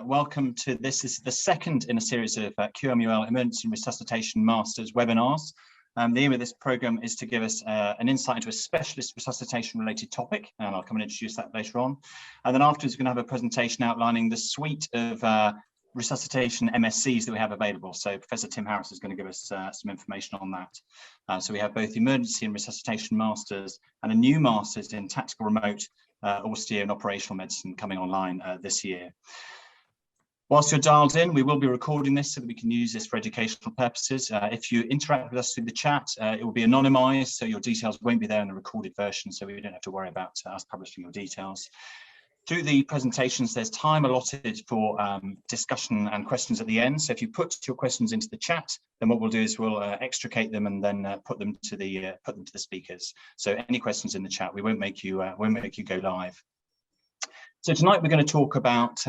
Welcome to this is the second in a series of QMUL Emergency and Resuscitation Masters webinars. The aim of this program is to give us an insight into a specialist resuscitation related topic, and I'll come and introduce that later on. And then afterwards, we're going to have a presentation outlining the suite of resuscitation MSCs that we have available. So Professor Tim Harris is going to give us some information on that. So we have both emergency and resuscitation masters and a new masters in tactical remote, austere and operational medicine coming online this year. Whilst you're dialed in, we will be recording this so that we can use this for educational purposes. If you interact with us through the chat, it will be anonymized, so your details won't be there in the recorded version, so we don't have to worry about us publishing your details. Through the presentations, there's time allotted for discussion and questions at the end. So if you put your questions into the chat, then what we'll do is we'll extricate them and then put them to the speakers. So any questions in the chat, we won't make you go live. So tonight we're going to talk about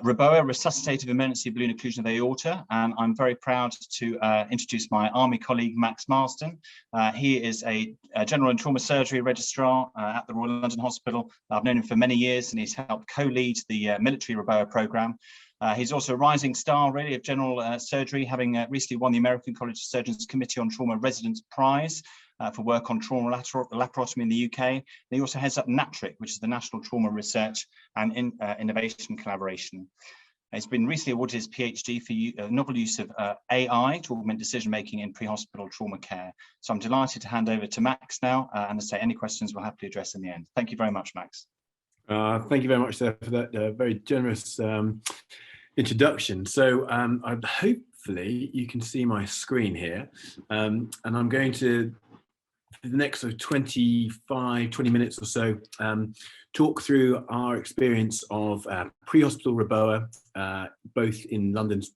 REBOA, resuscitative emergency balloon occlusion of the aorta, and I'm very proud to introduce my Army colleague Max Marsden. He is a general and trauma surgery registrar at the Royal London Hospital. I've known him for many years, and he's helped co-lead the military REBOA programme. He's also a rising star, really, of general surgery, having recently won the American College of Surgeons Committee on Trauma Residence Prize for work on trauma laparotomy in the UK. And he also heads up NATRIC, which is the National Trauma Research and Innovation Collaboration. He's been recently awarded his PhD for novel use of AI to augment decision-making in pre-hospital trauma care. So I'm delighted to hand over to Max now, and to say any questions we'll happily address in the end. Thank you very much, Max. Thank you very much, sir, for that very generous introduction. So hopefully you can see my screen here, and I'm going to, for the next sort of 20 minutes or so, talk through our experience of pre-hospital REBOA, both in London's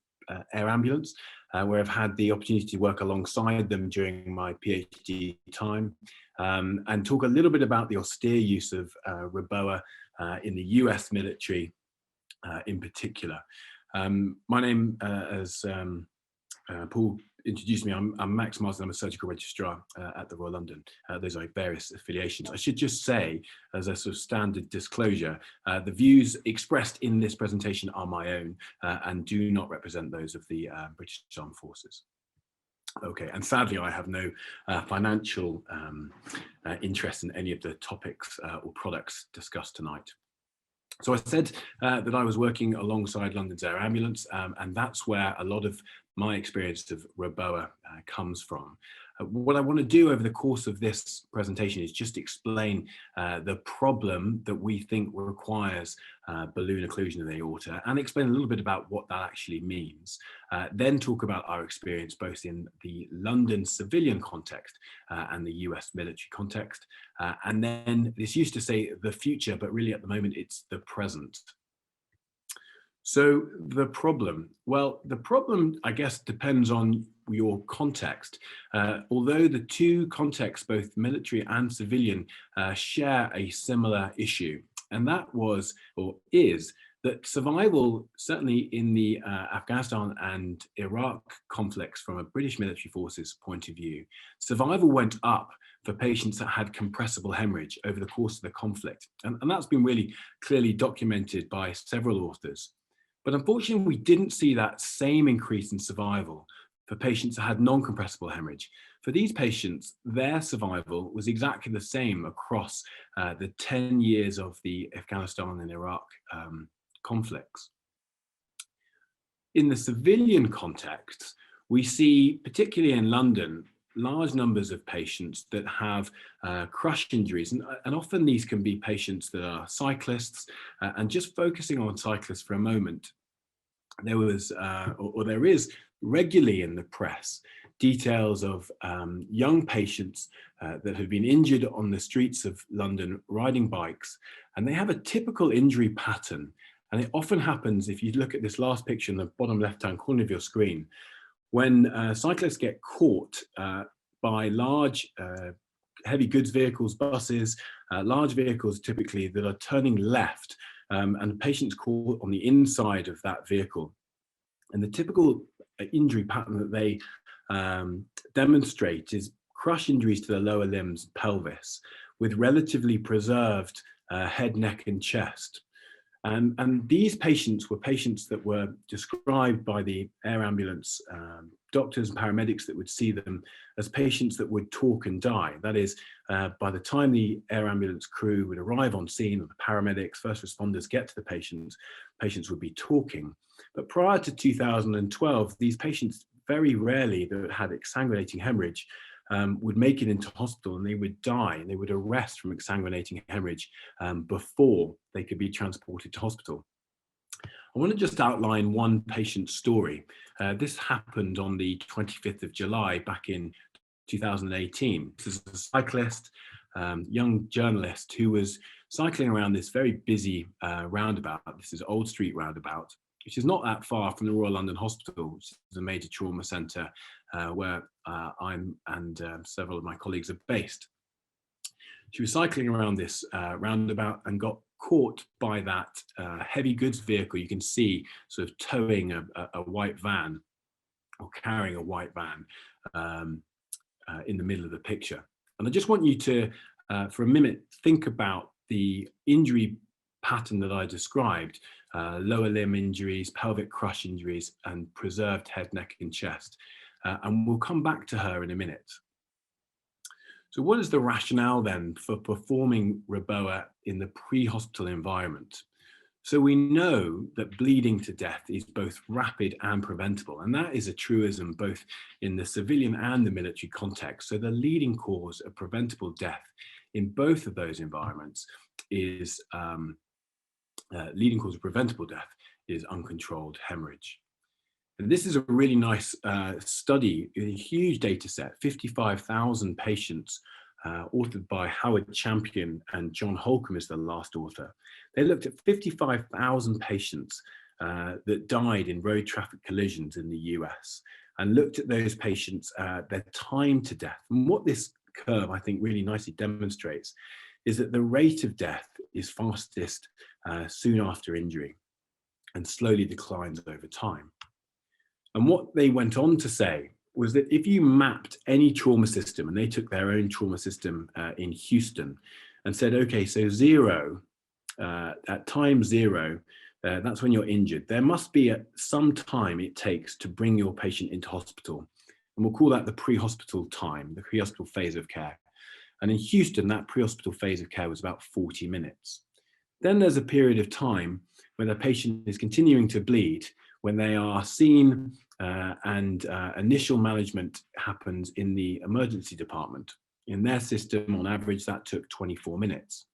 air ambulance, where I've had the opportunity to work alongside them during my PhD time, and talk a little bit about the austere use of REBOA in the US military in particular. My name, as Paul introduced me, I'm Max Marsden. I'm a surgical registrar at the Royal London. Those are various affiliations. I should just say, as a sort of standard disclosure, the views expressed in this presentation are my own and do not represent those of the British Armed Forces. Okay, and sadly, I have no financial interest in any of the topics or products discussed tonight. So I said that I was working alongside London's Air Ambulance, and that's where a lot of my experience of REBOA comes from. What I want to do over the course of this presentation is just explain the problem that we think requires balloon occlusion of the aorta, and explain a little bit about what that actually means. Then talk about our experience both in the London civilian context and the US military context. And then this used to say the future, but really at the moment it's the present. So the problem, well, the problem, I guess, depends on your context. Although the two contexts, both military and civilian, share a similar issue, and that was, or is, that survival, certainly in the Afghanistan and Iraq conflicts from a British military forces point of view, survival went up for patients that had compressible hemorrhage over the course of the conflict. And that's been really clearly documented by several authors. But unfortunately, we didn't see that same increase in survival for patients that had non-compressible hemorrhage. For these patients, their survival was exactly the same across the 10 years of the Afghanistan and Iraq conflicts. In the civilian context, we see, particularly in London, large numbers of patients that have crush injuries, and often these can be patients that are cyclists. And just focusing on cyclists for a moment, there was, or there is regularly in the press, details of young patients that have been injured on the streets of London riding bikes, and they have a typical injury pattern. And it often happens, if you look at this last picture in the bottom left-hand corner of your screen, when cyclists get caught by large heavy goods vehicles, buses, large vehicles typically that are turning left, and patients caught on the inside of that vehicle. And the typical injury pattern that they demonstrate is crush injuries to the lower limbs, pelvis, with relatively preserved head, neck and chest. And these patients were patients that were described by the air ambulance doctors and paramedics that would see them as patients that would talk and die. That is, by the time the air ambulance crew would arrive on scene, or the paramedics, first responders get to the patients, patients would be talking. But prior to 2012, these patients very rarely that had exsanguinating hemorrhage would make it into hospital, and they would die, and they would arrest from exsanguinating hemorrhage before they could be transported to hospital. I want to just outline one patient's story. This happened on the 25th of July back in 2018. This is a cyclist, young journalist who was cycling around this very busy roundabout. This is Old Street roundabout, which is not that far from the Royal London Hospital, which is a major trauma centre where I'm and several of my colleagues are based. She was cycling around this roundabout and got caught by that heavy goods vehicle. You can see sort of towing a white van, or carrying a white van in the middle of the picture. And I just want you to, for a minute, think about the injury pattern that I described: lower limb injuries, pelvic crush injuries, and preserved head, neck, and chest. And we'll come back to her in a minute. So what is the rationale then for performing REBOA in the pre-hospital environment? So we know that bleeding to death is both rapid and preventable, and that is a truism both in the civilian and the military context. So the leading cause of preventable death in both of those environments is leading cause of preventable death is uncontrolled hemorrhage. And this is a really nice study, a huge data set, 55,000 patients, authored by Howard Champion, and John Holcomb is the last author. They looked at 55,000 patients that died in road traffic collisions in the US, and looked at those patients, their time to death. And what this curve, I think, really nicely demonstrates is that the rate of death is fastest soon after injury and slowly declines over time. And what they went on to say was that if you mapped any trauma system, and they took their own trauma system in Houston and said, okay, so zero, at time zero, that's when you're injured. There must be some time it takes to bring your patient into hospital. And we'll call that the pre-hospital time, the pre-hospital phase of care. And in Houston, that pre-hospital phase of care was about 40 minutes. Then there's a period of time when the patient is continuing to bleed, when they are seen and initial management happens in the emergency department. In their system, on average, that took 24 minutes.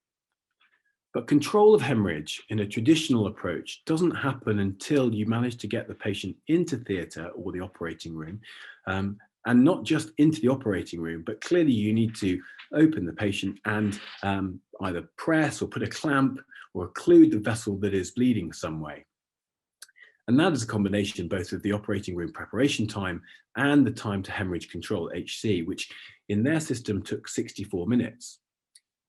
But control of hemorrhage in a traditional approach doesn't happen until you manage to get the patient into theatre or the operating room, and not just into the operating room, but clearly you need to open the patient and either press or put a clamp or occlude the vessel that is bleeding some way. And that is a combination both of the operating room preparation time and the time to hemorrhage control, HC, which in their system took 64 minutes.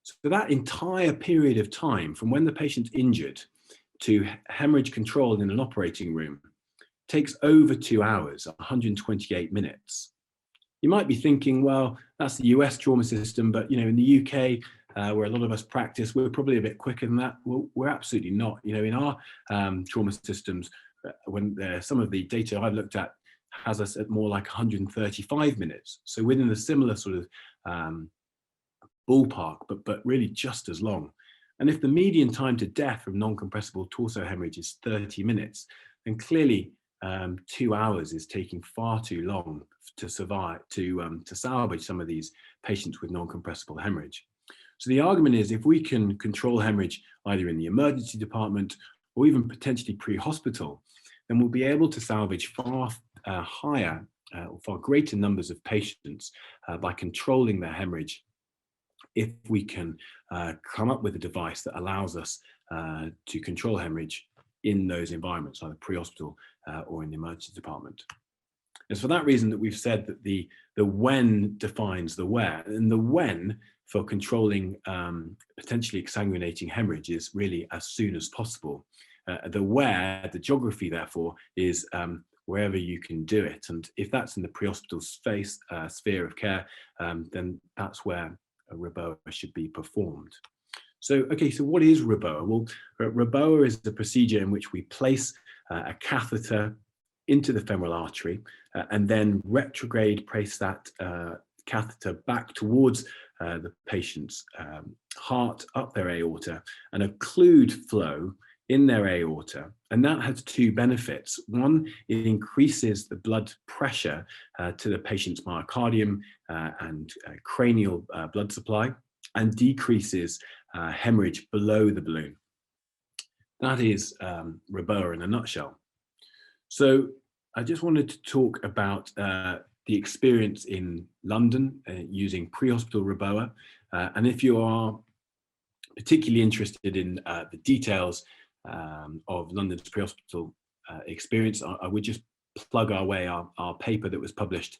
So that entire period of time from when the patient's injured to hemorrhage control in an operating room takes over 2 hours, 128 minutes. You might be thinking, well, that's the US trauma system, but in the UK, where a lot of us practice, we're probably a bit quicker than that. Well, we're absolutely not. In our trauma systems, when some of the data I've looked at has us at more like 135 minutes. So within a similar sort of ballpark, but really just as long. And if the median time to death from non-compressible torso hemorrhage is 30 minutes, then clearly 2 hours is taking far too long to survive, to salvage some of these patients with non-compressible hemorrhage. So the argument is, if we can control hemorrhage either in the emergency department or even potentially pre-hospital, then we'll be able to salvage far higher or far greater numbers of patients by controlling their hemorrhage, if we can come up with a device that allows us to control hemorrhage in those environments, either pre-hospital or in the emergency department. It's for that reason that we've said that the when defines the where, and the when for controlling potentially exsanguinating hemorrhage is really as soon as possible. The where, the geography, therefore, is wherever you can do it. And if that's in the pre-hospital space, sphere of care, then that's where a REBOA should be performed. So, okay, so what is REBOA? Well, REBOA is the procedure in which we place a catheter into the femoral artery and then retrograde place that catheter back towards the patient's heart, up their aorta, and occlude flow in their aorta. And that has two benefits. One, it increases the blood pressure to the patient's myocardium and cranial blood supply, and decreases hemorrhage below the balloon. That is REBOA in a nutshell. So I just wanted to talk about the experience in London using pre-hospital REBOA. And if you are particularly interested in the details of London's pre-hospital experience, I would just plug our paper that was published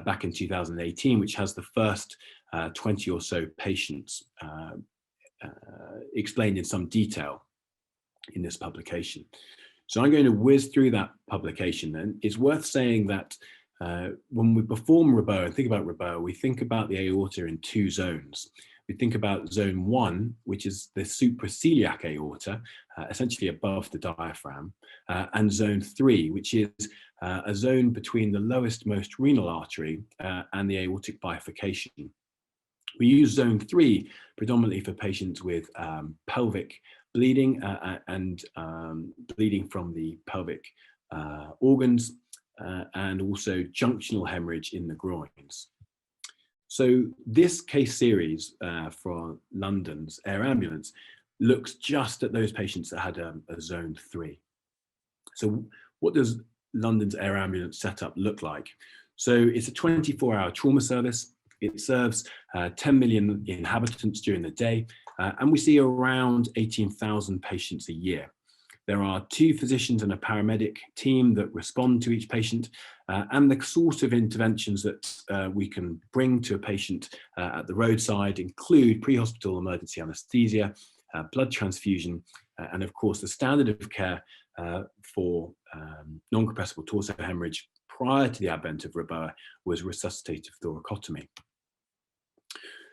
back in 2018, which has the first 20 or so patients explained in some detail in this publication. So I'm going to whiz through that publication, and it's worth saying that when we perform REBOA and think about REBOA, we think about the aorta in two zones. We think about zone 1, which is the supraceliac aorta, essentially above the diaphragm, and zone 3, which is a zone between the lowest most renal artery and the aortic bifurcation. We use zone 3 predominantly for patients with pelvic bleeding and bleeding from the pelvic organs, and also junctional hemorrhage in the groins. So this case series for London's air ambulance looks just at those patients that had a zone 3. So what does London's air ambulance setup look like? So it's a 24-hour trauma service. It serves 10 million inhabitants during the day, and we see around 18,000 patients a year. There are 2 physicians and a paramedic team that respond to each patient, and the sort of interventions that we can bring to a patient at the roadside include pre-hospital emergency anesthesia, blood transfusion, and of course the standard of care for non-compressible torso hemorrhage prior to the advent of REBOA was resuscitative thoracotomy.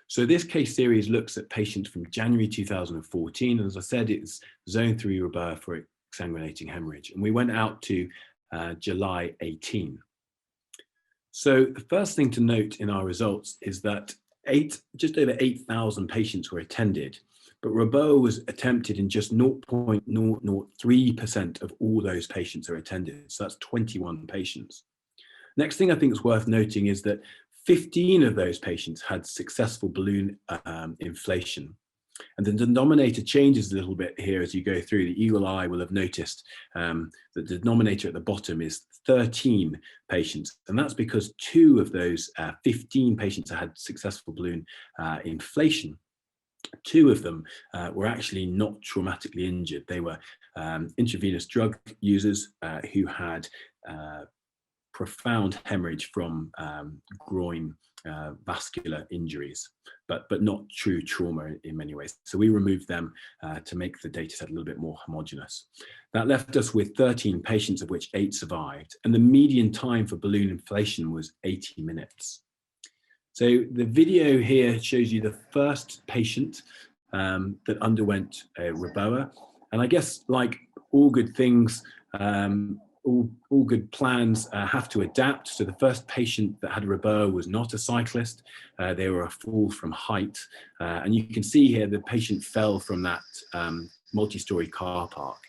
So this case series looks at patients from January 2014, and as I said, it's zone 3 REBOA for exsanguinating hemorrhage, and we went out to July 18. So the first thing to note in our results is that just over 8,000 patients were attended, but REBOA was attempted in just 0.003% of all those patients are attended. So that's 21 patients. Next thing I think is worth noting is that 15 of those patients had successful balloon inflation. And the denominator changes a little bit here as you go through. The eagle eye will have noticed that the denominator at the bottom is 13 patients. And that's because 2 of those 15 patients that had successful balloon inflation, 2 of them were actually not traumatically injured. They were intravenous drug users who had profound hemorrhage from groin vascular injuries, but not true trauma in many ways. So we removed them to make the data set a little bit more homogeneous. That left us with 13 patients, of which 8 survived, and the median time for balloon inflation was 80 minutes. So the video here shows you the first patient that underwent a REBOA, and I guess like all good things, all good plans have to adapt. So the first patient that had a REBOA was not a cyclist. They were a fall from height. And you can see here the patient fell from that multi-story car park.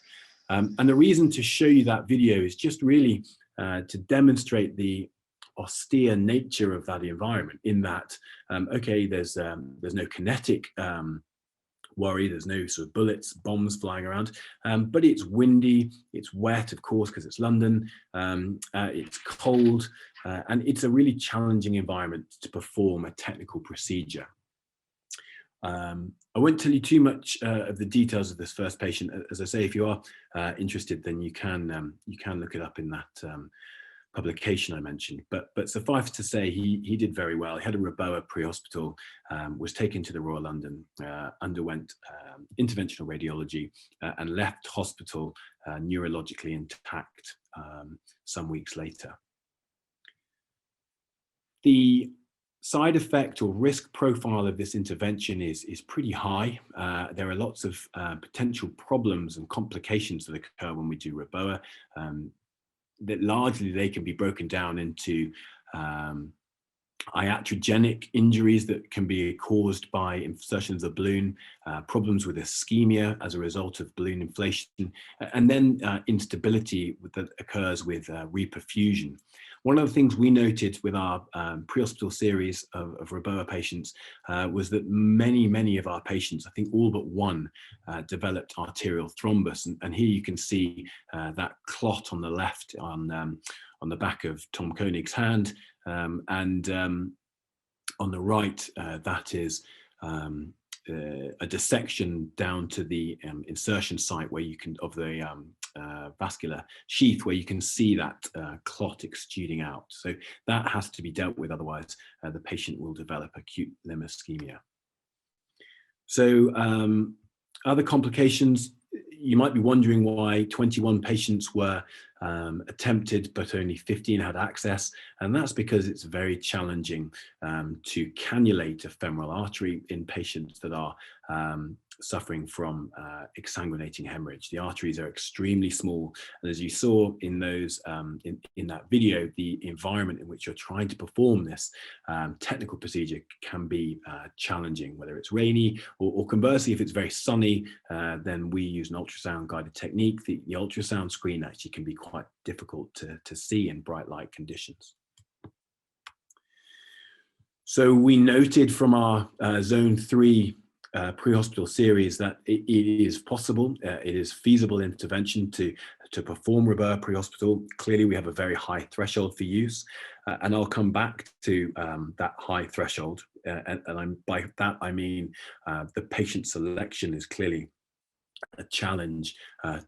And the reason to show you that video is just really to demonstrate the austere nature of that environment, in that, okay, there's no kinetic worry, there's no sort of bullets, bombs flying around, but it's windy, it's wet, of course, because it's London, it's cold, and it's a really challenging environment to perform a technical procedure. I won't tell you too much of the details of this first patient. As I say, if you are interested, then you can look it up in that publication I mentioned, but suffice to say, he did very well. He had a REBOA pre-hospital, was taken to the Royal London, underwent interventional radiology, and left hospital neurologically intact some weeks later. The side effect or risk profile of this intervention is pretty high. There are lots of potential problems and complications that occur when we do REBOA. That largely they can be broken down into iatrogenic injuries that can be caused by insertions of balloon, problems with ischemia as a result of balloon inflation, and then instability that occurs with reperfusion. One of the things we noted with our pre-hospital series of REBOA patients was that many of our patients, I think all but one, developed arterial thrombus. And here you can see that clot on the left on the back of Tom Koenig's hand. And on the right, that is a dissection down to the insertion site where you can, of the vascular sheath, where you can see that clot exuding out. So that has to be dealt with, otherwise the patient will develop acute limb ischemia. So other complications, you might be wondering why 21 patients were attempted, but only 15 had access. And that's because it's very challenging to cannulate a femoral artery in patients that are suffering from exsanguinating hemorrhage. The arteries are extremely small. And as you saw in those in that video, the environment in which you're trying to perform this technical procedure can be challenging, whether it's rainy or conversely, if it's very sunny, then we use an ultrasound guided technique. The ultrasound screen actually can be quite difficult to see in bright light conditions. So we noted from our zone 3 pre-hospital series that it is possible, it is feasible intervention to perform REBOA pre-hospital. Clearly we have a very high threshold for use, and I'll come back to that high threshold, and by that I mean the patient selection is clearly a challenge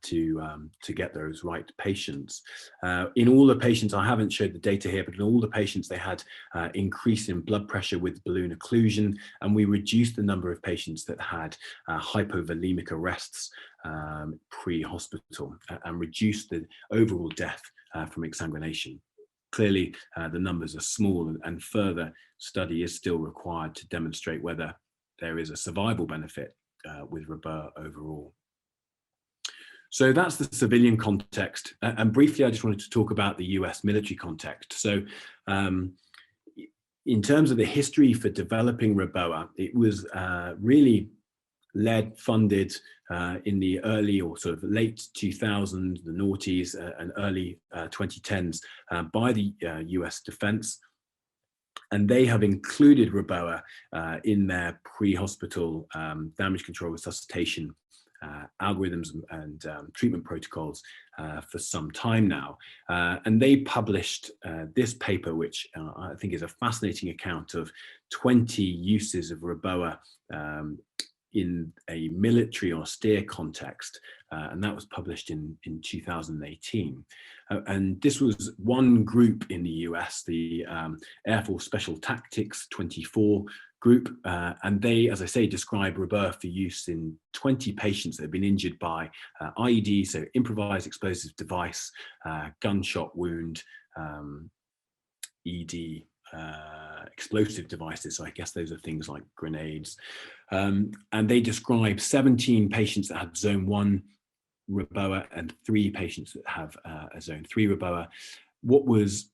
to get those right patients. In all the patients, I haven't showed the data here, but in all the patients they had increase in blood pressure with balloon occlusion, and we reduced the number of patients that had hypovolemic arrests pre-hospital, and reduced the overall death from exsanguination. Clearly the numbers are small, and further study is still required to demonstrate whether there is a survival benefit with REBOA overall. So that's the civilian context. And briefly, I just wanted to talk about the US military context. So in terms of the history for developing REBOA, it was really funded in the early or sort of late 2000s, the noughties and early 2010s by the US Defense. And they have included REBOA in their pre-hospital damage control resuscitation algorithms and treatment protocols for some time now. And they published this paper, which I think is a fascinating account of 20 uses of REBOA in a military austere context. And that was published in 2018. And this was one group in the US, the Air Force Special Tactics 24 group, and they, as I say, describe REBOA for use in 20 patients that have been injured by IED, so improvised explosive device, gunshot wound, ED, explosive devices. So I guess those are things like grenades. And they describe 17 patients that had zone 1 REBOA and 3 patients that have a zone 3 REBOA. What was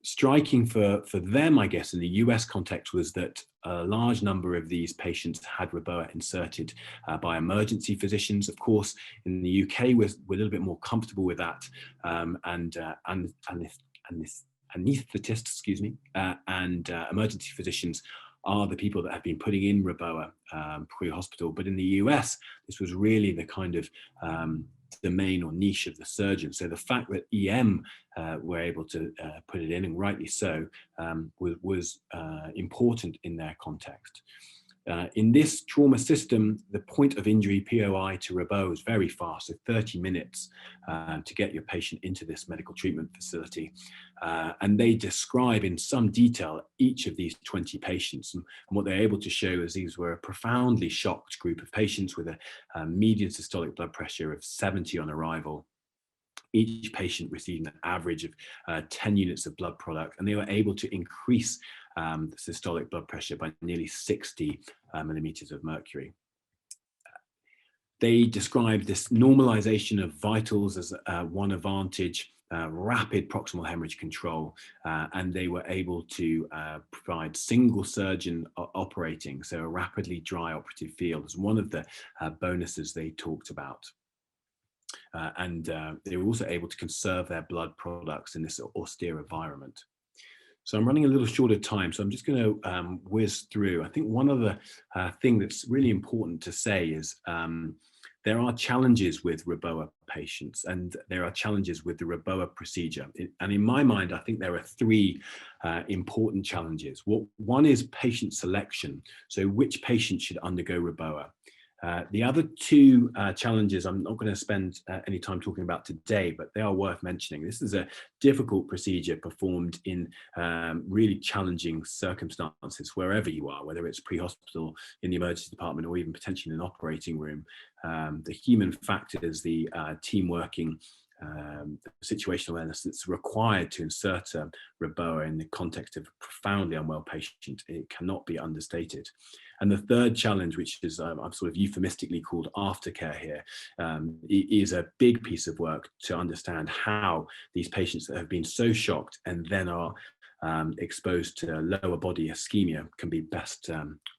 striking for them, I guess, in the US context was that a large number of these patients had REBOA inserted by emergency physicians. Of course, in the UK, we're a little bit more comfortable with that, and anaesthetists, excuse me, and emergency physicians are the people that have been putting in REBOA pre-hospital. But in the US, this was really the kind of domain or niche of the surgeon. So the fact that EM were able to put it in, and rightly so, was important in their context. In this trauma system, the point of injury, POI to REBOA, is very fast, so 30 minutes to get your patient into this medical treatment facility. And they describe in some detail each of these 20 patients. And what they're able to show is these were a profoundly shocked group of patients with a median systolic blood pressure of 70 on arrival. Each patient receiving an average of 10 units of blood product, and they were able to increase the systolic blood pressure by nearly 60 millimeters of mercury. They described this normalization of vitals as one advantage, rapid proximal hemorrhage control, and they were able to provide single surgeon operating, so a rapidly dry operative field as one of the bonuses they talked about. And they were also able to conserve their blood products in this austere environment. So I'm running a little short of time, so I'm just going to whiz through. I think one other thing that's really important to say is there are challenges with REBOA patients, and there are challenges with the REBOA procedure. And in my mind, I think there are three important challenges. One is patient selection. So which patient should undergo REBOA? The other two challenges I'm not going to spend any time talking about today, but they are worth mentioning. This is a difficult procedure performed in really challenging circumstances wherever you are, whether it's pre-hospital, in the emergency department, or even potentially in an operating room. The human factors, the team working, situational awareness that's required to insert a REBOA in the context of a profoundly unwell patient, it cannot be understated. And the third challenge, which is I'm sort of euphemistically called aftercare here, is a big piece of work to understand how these patients that have been so shocked and then are exposed to lower body ischemia can be best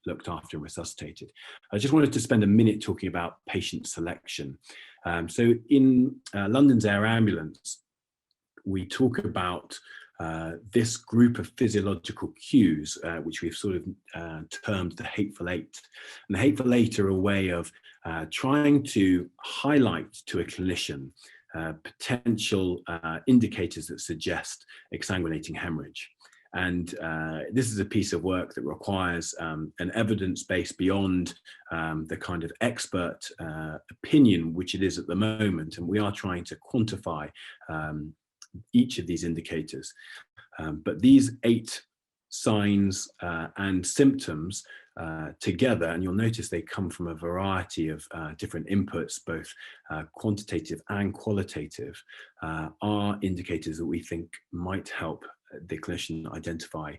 looked after and resuscitated. I just wanted to spend a minute talking about patient selection. So in London's Air Ambulance, we talk about this group of physiological cues, which we've sort of termed the Hateful Eight. And the Hateful Eight are a way of trying to highlight to a clinician potential indicators that suggest exsanguinating hemorrhage. And this is a piece of work that requires an evidence base beyond the kind of expert opinion, which it is at the moment. And we are trying to quantify each of these indicators. But these 8 signs and symptoms together, and you'll notice they come from a variety of different inputs, both quantitative and qualitative, are indicators that we think might help the clinician identify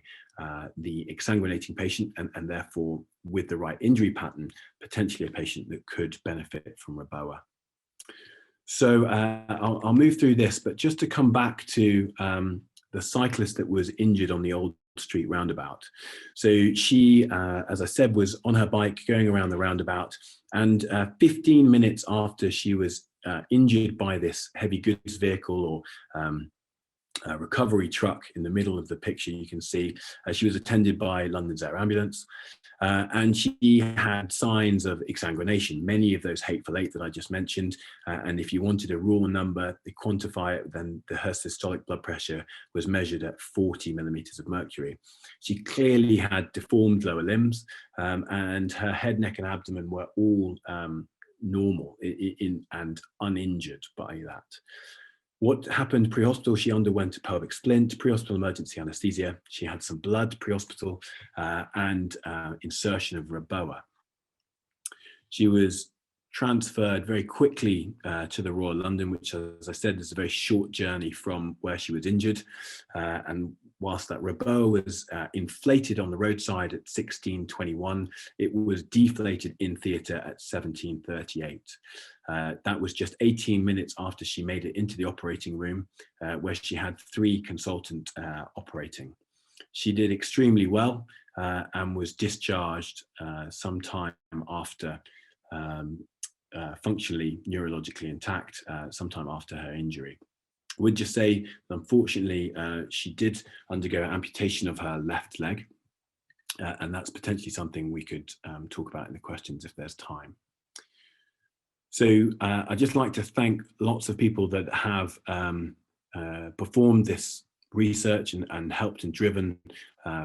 the exsanguinating patient, and therefore, with the right injury pattern, potentially a patient that could benefit from REBOA. So I'll move through this, but just to come back to the cyclist that was injured on the Old Street roundabout. So she, as I said, was on her bike going around the roundabout, and 15 minutes after she was injured by this heavy goods vehicle or recovery truck in the middle of the picture, you can see she was attended by London's Air Ambulance, and she had signs of exsanguination, many of those Hateful Eight that I just mentioned. And if you wanted a raw number to quantify it, then her systolic blood pressure was measured at 40 millimeters of mercury. She clearly had deformed lower limbs, and her head, neck, and abdomen were all normal and uninjured by that. What happened pre-hospital? She underwent a pelvic splint, pre-hospital emergency anesthesia. She had some blood pre-hospital and insertion of REBOA. She was transferred very quickly to the Royal London, which, as I said, is a very short journey from where she was injured. And whilst that REBOA was inflated on the roadside at 16:21, it was deflated in theatre at 17:38. That was just 18 minutes after she made it into the operating room, where she had 3 consultants operating. She did extremely well and was discharged sometime after, functionally, neurologically intact, sometime after her injury. I would just say, unfortunately, she did undergo amputation of her left leg, and that's potentially something we could talk about in the questions if there's time. So I'd just like to thank lots of people that have performed this research and helped and driven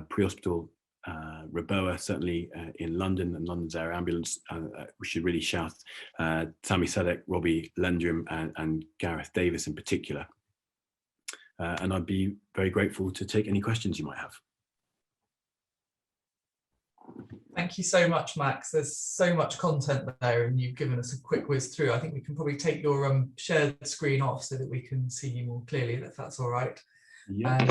pre-hospital REBOA, certainly in London and London's Air Ambulance. We should really shout Sammy Sedek, Robbie Lendrum, and Gareth Davis in particular. And I'd be very grateful to take any questions you might have. Thank you so much, Max. There's so much content there, and you've given us a quick whiz through. I think we can probably take your shared screen off so that we can see you more clearly, if that's all right. Yeah.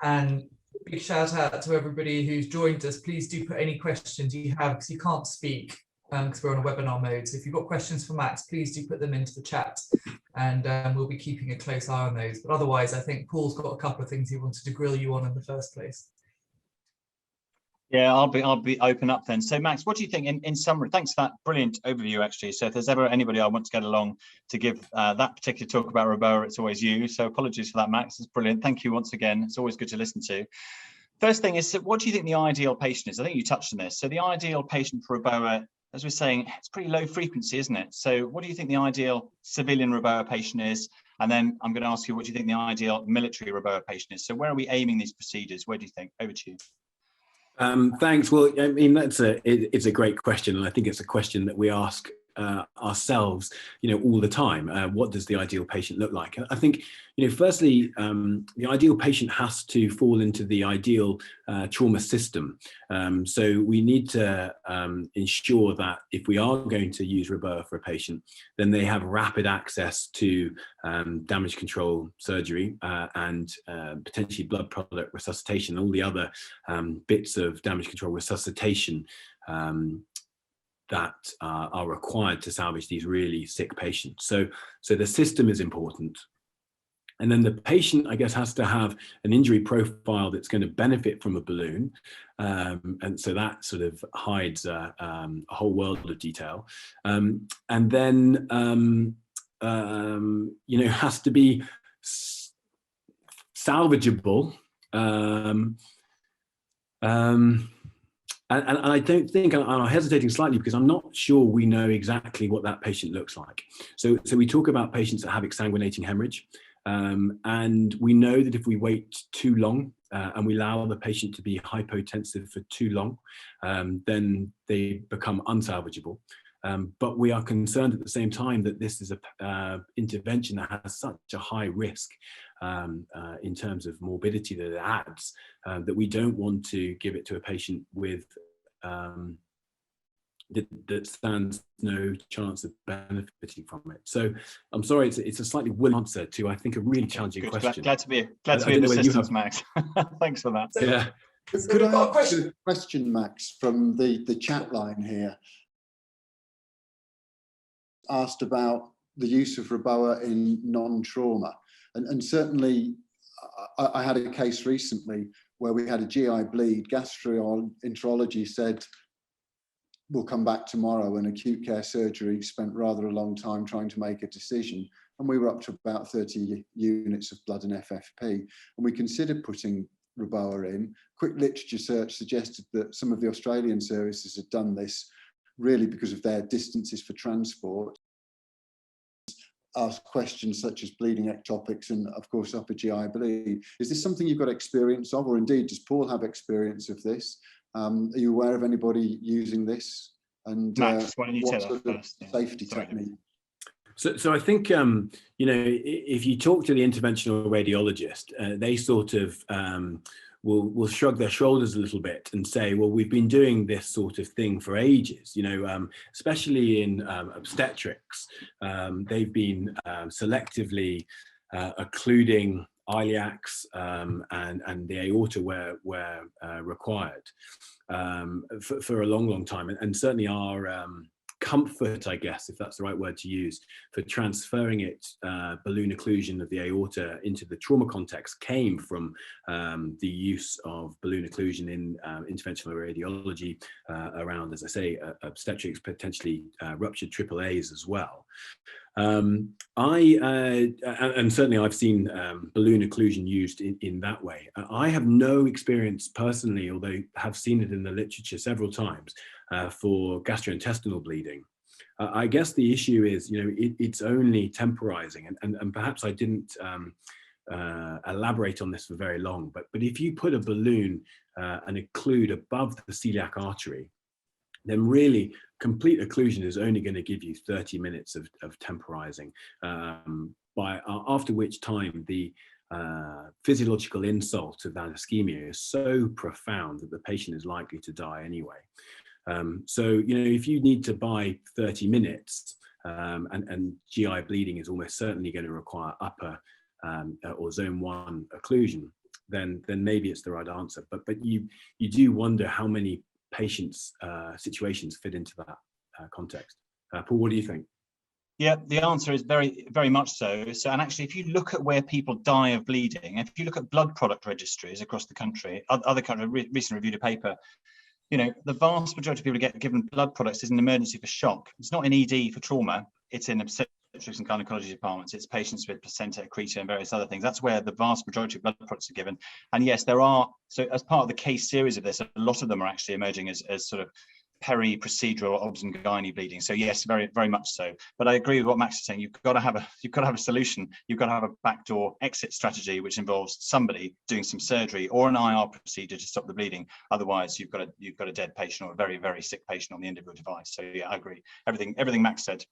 And big shout out to everybody who's joined us. Please do put any questions you have, because you can't speak because we're on a webinar mode. So if you've got questions for Max, please do put them into the chat, and we'll be keeping a close eye on those. But otherwise, I think Paul's got a couple of things he wanted to grill you on in the first place. Yeah, I'll be open up then. So Max, what do you think in summary? Thanks for that brilliant overview, actually. So if there's ever anybody I want to get along to give that particular talk about REBOA, it's always you. So apologies for that, Max. It's brilliant. Thank you once again. It's always good to listen to. First thing is, what do you think the ideal patient is? I think you touched on this. So the ideal patient for REBOA, as we're saying, it's pretty low frequency, isn't it? So what do you think the ideal civilian REBOA patient is? And then I'm going to ask you, what do you think the ideal military REBOA patient is? So where are we aiming these procedures? Where do you think? Over to you. Thanks. Well, I mean, it's a great question, and I think it's a question that we ask ourselves, all the time. What does the ideal patient look like? I think, firstly, the ideal patient has to fall into the ideal trauma system. So we need to ensure that if we are going to use REBOA for a patient, then they have rapid access to damage control surgery and potentially blood product resuscitation, all the other bits of damage control resuscitation that are required to salvage these really sick patients. So the system is important. And then the patient, I guess, has to have an injury profile that's going to benefit from a balloon. And so that sort of hides a whole world of detail. And then, has to be salvageable. And I don't think, I'm hesitating slightly because I'm not sure we know exactly what that patient looks like. So we talk about patients that have exsanguinating hemorrhage, and we know that if we wait too long and we allow the patient to be hypotensive for too long, then they become unsalvageable. But we are concerned at the same time that this is an intervention that has such a high risk in terms of morbidity that it adds, that we don't want to give it to a patient with that stands no chance of benefiting from it. So I'm sorry, it's a slightly woolly answer to, I think, a really challenging question. Glad to be of assistance, Max. Thanks for that. Yeah. Could I ask a question, Max, from the chat line here? Asked about the use of REBOA in non-trauma, and certainly I had a case recently where we had a GI bleed. Gastroenterology said we'll come back tomorrow, and acute care surgery spent rather a long time trying to make a decision, and we were up to about 30 units of blood and FFP, and we considered putting REBOA in. Quick literature search suggested that some of the Australian services had done this really because of their distances for transport. Ask questions such as bleeding ectopics and, of course, upper GI bleed. Is this something you've got experience of, or indeed does Paul have experience of this? Are you aware of anybody using this? And Max, why don't you what take sort that of first? safety technique? So I think, if you talk to the interventional radiologist, they sort of will shrug their shoulders a little bit and say, well, we've been doing this sort of thing for ages, especially in obstetrics. They've been selectively occluding iliacs and the aorta where required for a long time. And certainly our comfort, I guess, if that's the right word to use, for transferring it, balloon occlusion of the aorta into the trauma context came from the use of balloon occlusion in interventional radiology around, as I say, obstetrics, potentially ruptured AAAs as well. And certainly I've seen balloon occlusion used in that way. I have no experience personally, although I have seen it in the literature several times, for gastrointestinal bleeding. I guess the issue is, it's only temporizing, and perhaps I didn't elaborate on this for very long, but if you put a balloon and occlude above the celiac artery, then really complete occlusion is only going to give you 30 minutes of temporizing, after which time the physiological insult of that ischemia is so profound that the patient is likely to die anyway. So, if you need to buy 30 minutes and GI bleeding is almost certainly going to require upper or zone 1 occlusion, then maybe it's the right answer. But you do wonder how many patients' situations fit into that context. Paul, what do you think? Yeah, the answer is very, very much so. So, and actually, if you look at where people die of bleeding, if you look at blood product registries across the country, other countries recently reviewed a paper, you know, the vast majority of people who get given blood products is an emergency for shock. It's not an ED for trauma. It's in obstetrics and gynecology departments. It's patients with placenta, accreta, and various other things. That's where the vast majority of blood products are given. And yes, there are, so as part of the case series of this, a lot of them are actually emerging as sort of peri-procedural obs and gynae bleeding. So yes, very, very much so. But I agree with what Max is saying. You've got to have a solution. You've got to have a backdoor exit strategy, which involves somebody doing some surgery or an IR procedure to stop the bleeding. Otherwise, you've got a dead patient or a very, very sick patient on the end of your device. So yeah, I agree. Everything Max said.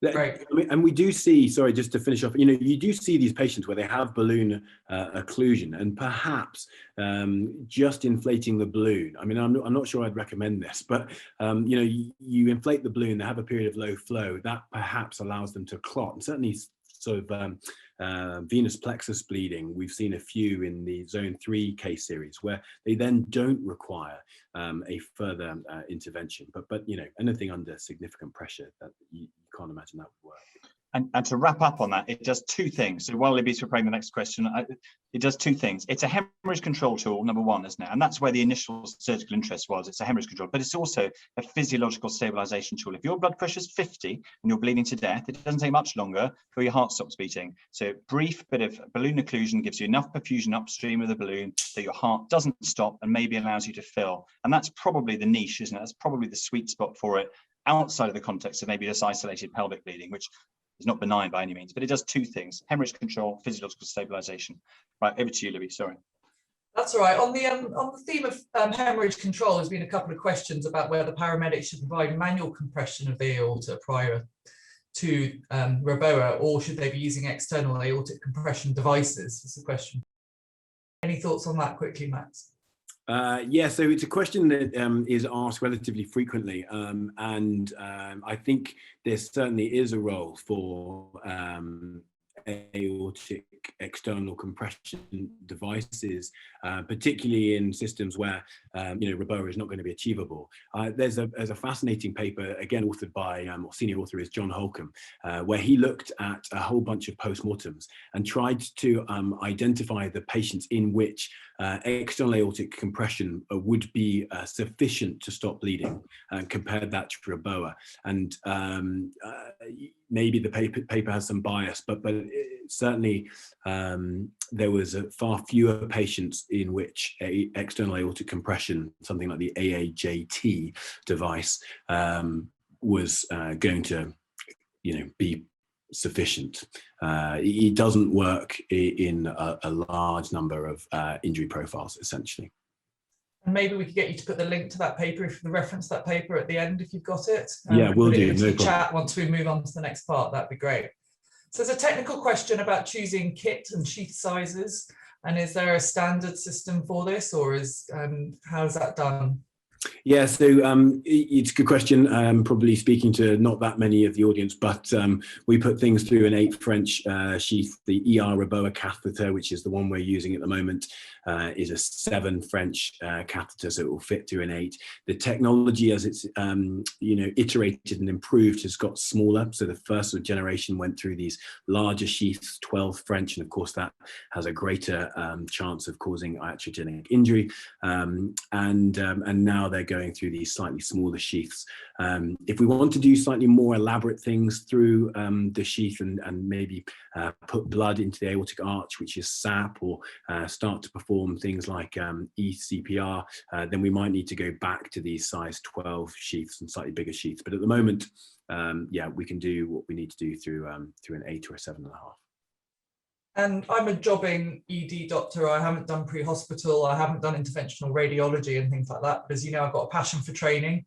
Right. And we do see, sorry, just to finish off, you know, you do see these patients where they have balloon occlusion, and perhaps just inflating the balloon. I mean, I'm not sure I'd recommend this, but you know, you inflate the balloon, they have a period of low flow, that perhaps allows them to clot. And certainly sort of venous plexus bleeding, we've seen a few in the zone 3 case series where they then don't require a further intervention. But you know, anything under significant pressure, that you can't imagine that would work. And to wrap up on that, it does two things. So while Libby's preparing the next question, it does two things. It's a hemorrhage control tool, number one, isn't it? And that's where the initial surgical interest was. It's a hemorrhage control, but it's also a physiological stabilization tool. If your blood pressure is 50 and you're bleeding to death, it doesn't take much longer before your heart stops beating. So brief bit of balloon occlusion gives you enough perfusion upstream of the balloon that your heart doesn't stop and maybe allows you to fill. And that's probably the niche, isn't it? That's probably the sweet spot for it, outside of the context of maybe just isolated pelvic bleeding, which is not benign by any means, but it does two things: hemorrhage control, physiological stabilization. Right, over to you, Libby. Sorry. That's all right. On the theme of hemorrhage control, there's been a couple of questions about whether paramedics should provide manual compression of the aorta prior to REBOA, or should they be using external aortic compression devices? That's the question. Any thoughts on that quickly, Max? Yeah, so it's a question that is asked relatively frequently, and I think there certainly is a role for aortic external compression devices, particularly in systems where you know, REBOA is not going to be achievable. There's a fascinating paper, again authored by, or senior author is John Holcomb, where he looked at a whole bunch of postmortems and tried to identify the patients in which external aortic compression would be sufficient to stop bleeding, and compared that to REBOA. And maybe the paper has some bias, but certainly there was far fewer patients in which external aortic compression, something like the AAJT device, was going to, you know, be sufficient. It doesn't work in a large number of injury profiles, essentially. And maybe we could get you to put the link to that paper, if the reference that paper at the end, if you've got it. Yeah, we'll do. Into the chat once we move on to the next part. That'd be great. So there's a technical question about choosing kit and sheath sizes, and is there a standard system for this, or is how's that done? Yeah, so it's a good question. Probably speaking to not that many of the audience, but we put things through an 8 French sheath. The ER REBOA catheter, which is the one we're using at the moment, is a 7 French catheter, so it will fit through an 8. The technology, as it's you know, iterated and improved, has got smaller. So the first generation went through these larger sheaths, 12 French, and of course that has a greater chance of causing iatrogenic injury. And now they're going through these slightly smaller sheaths. If we want to do slightly more elaborate things through the sheath and maybe put blood into the aortic arch, which is SAP, or start to perform things like ECPR, then we might need to go back to these size 12 sheaths and slightly bigger sheaths. But at the moment, yeah, we can do what we need to do through an 8 or a 7.5. And I'm a jobbing ED doctor. I haven't done pre-hospital. I haven't done interventional radiology and things like that. But as you know, I've got a passion for training.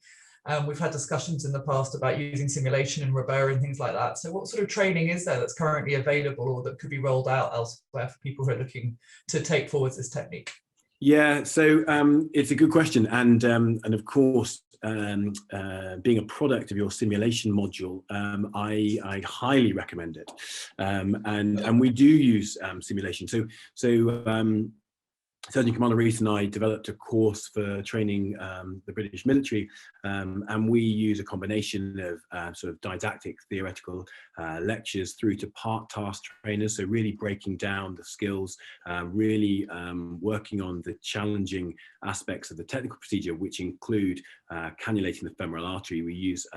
We've had discussions in the past about using simulation in REBOA and things like that. So what sort of training is there that's currently available or that could be rolled out elsewhere for people who are looking to take forward this technique? Yeah, so it's a good question. And of course, being a product of your simulation module, I highly recommend it. And we do use simulation. So Surgeon Commander Rees and I developed a course for training the British military, and we use a combination of sort of didactic theoretical lectures through to part task trainers, so really breaking down the skills, really working on the challenging aspects of the technical procedure, which include cannulating the femoral artery. We use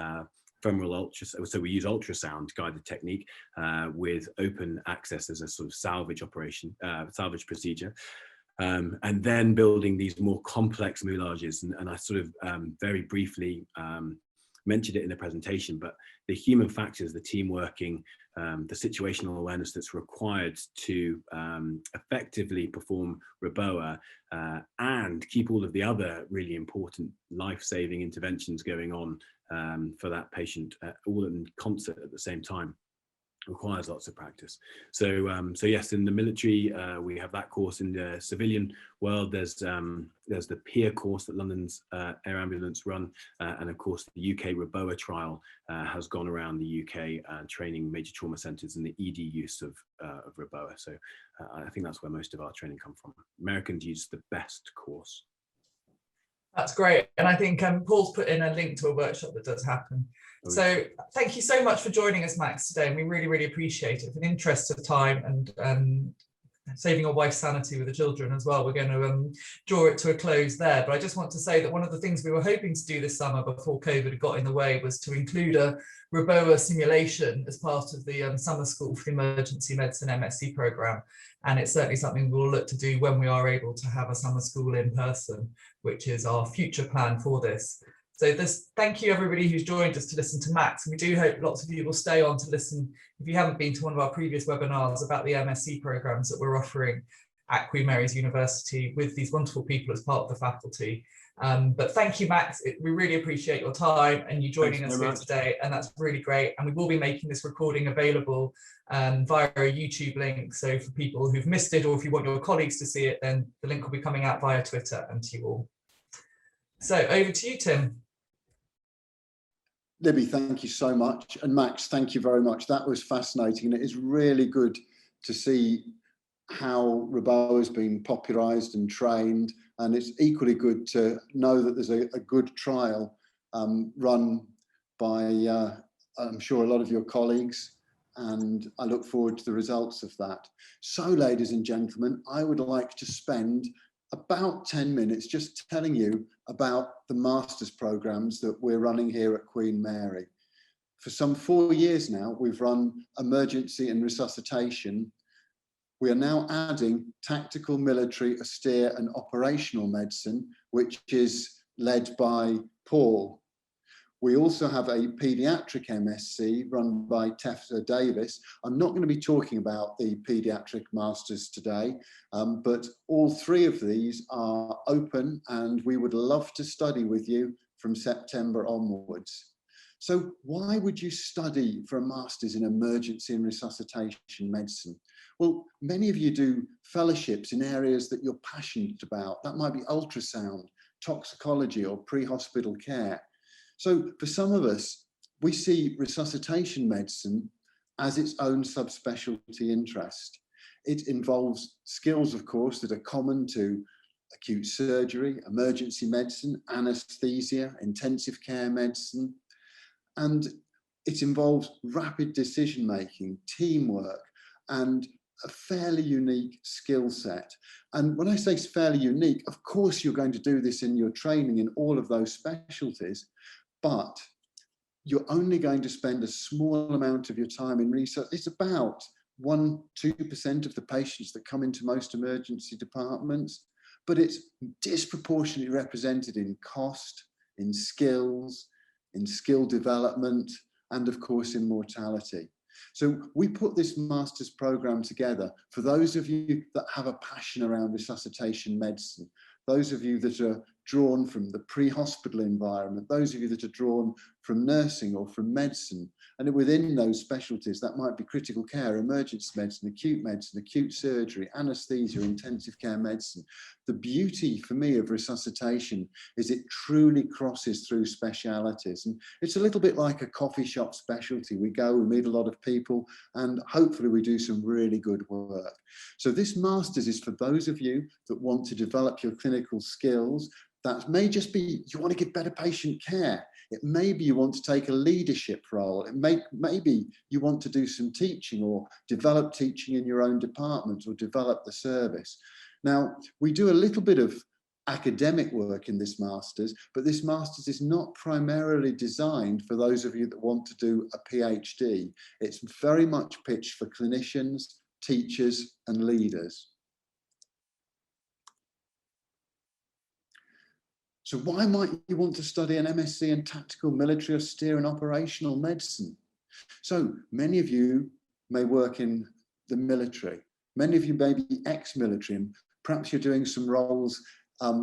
ultrasound guided technique with open access as a sort of salvage operation, salvage procedure. And then building these more complex moulages, and I sort of very briefly mentioned it in the presentation, but the human factors, the team working, the situational awareness that's required to effectively perform REBOA and keep all of the other really important life-saving interventions going on for that patient all in concert at the same time, requires lots of practice. So yes, in the military we have that course. In the civilian world, there's the peer course that London's Air Ambulance run, and of course the UK REBOA trial has gone around the UK training major trauma centres in the ED use of REBOA. So I think that's where most of our training come from. Americans use the best course. That's great, and I think Paul's put in a link to a workshop that does happen. So thank you so much for joining us, Max, today, and we really appreciate it. For the interest of time and saving your wife's sanity with the children as well, we're going to draw it to a close there. But I just want to say that one of the things we were hoping to do this summer before COVID got in the way was to include a REBOA simulation as part of the summer school for the emergency medicine MSc programme. And it's certainly something we'll look to do when we are able to have a summer school in person, which is our future plan for this. So thank you everybody who's joined us to listen to Max. And we do hope lots of you will stay on to listen, if you haven't been to one of our previous webinars about the MSc programs that we're offering at Queen Mary's University with these wonderful people as part of the faculty. But thank you, Max. We really appreciate your time and you joining us here today, and that's really great. And we will be making this recording available via a YouTube link. So for people who've missed it, or if you want your colleagues to see it, then the link will be coming out via Twitter and to you all. So over to you, Tim. Libby, thank you so much. And Max, thank you very much. That was fascinating. And it is really good to see how REBOA has been popularised and trained. And it's equally good to know that there's a good trial run by, I'm sure, a lot of your colleagues. And I look forward to the results of that. So, ladies and gentlemen, I would like to spend about 10 minutes just telling you about the master's programs that we're running here at Queen Mary. For some 4 years now, we've run emergency and resuscitation. We are now adding tactical, military, austere and operational medicine, which is led by Paul. We also have a paediatric MSc run by Tefta Davis. I'm not going to be talking about the paediatric masters today, but all three of these are open and we would love to study with you from September onwards. So why would you study for a master's in emergency and resuscitation medicine? Well, many of you do fellowships in areas that you're passionate about. That might be ultrasound, toxicology or pre-hospital care. So for some of us, we see resuscitation medicine as its own subspecialty interest. It involves skills, of course, that are common to acute surgery, emergency medicine, anesthesia, intensive care medicine, and it involves rapid decision-making, teamwork, and a fairly unique skill set. And when I say fairly unique, of course, you're going to do this in your training in all of those specialties, but you're only going to spend a small amount of your time in research. It's about 1–2% of the patients that come into most emergency departments, but it's disproportionately represented in cost, in skills, in skill development, and of course in mortality. So we put this master's program together for those of you that have a passion around resuscitation medicine, those of you that are drawn from the pre-hospital environment, those of you that are drawn from nursing or from medicine. And within those specialties, that might be critical care, emergency medicine, acute surgery, anaesthesia, intensive care medicine. The beauty for me of resuscitation is it truly crosses through specialities. And it's a little bit like a coffee shop specialty. We go, we meet a lot of people, and hopefully we do some really good work. So this master's is for those of you that want to develop your clinical skills. That may just be you want to give better patient care. It may be you want to take a leadership role. It maybe you want to do some teaching or develop teaching in your own department or develop the service. Now, we do a little bit of academic work in this master's, but this master's is not primarily designed for those of you that want to do a PhD. It's very much pitched for clinicians, teachers, and leaders. So why might you want to study an MSc in tactical, military, austere and operational medicine? So many of you may work in the military. Many of you may be ex-military, and perhaps you're doing some roles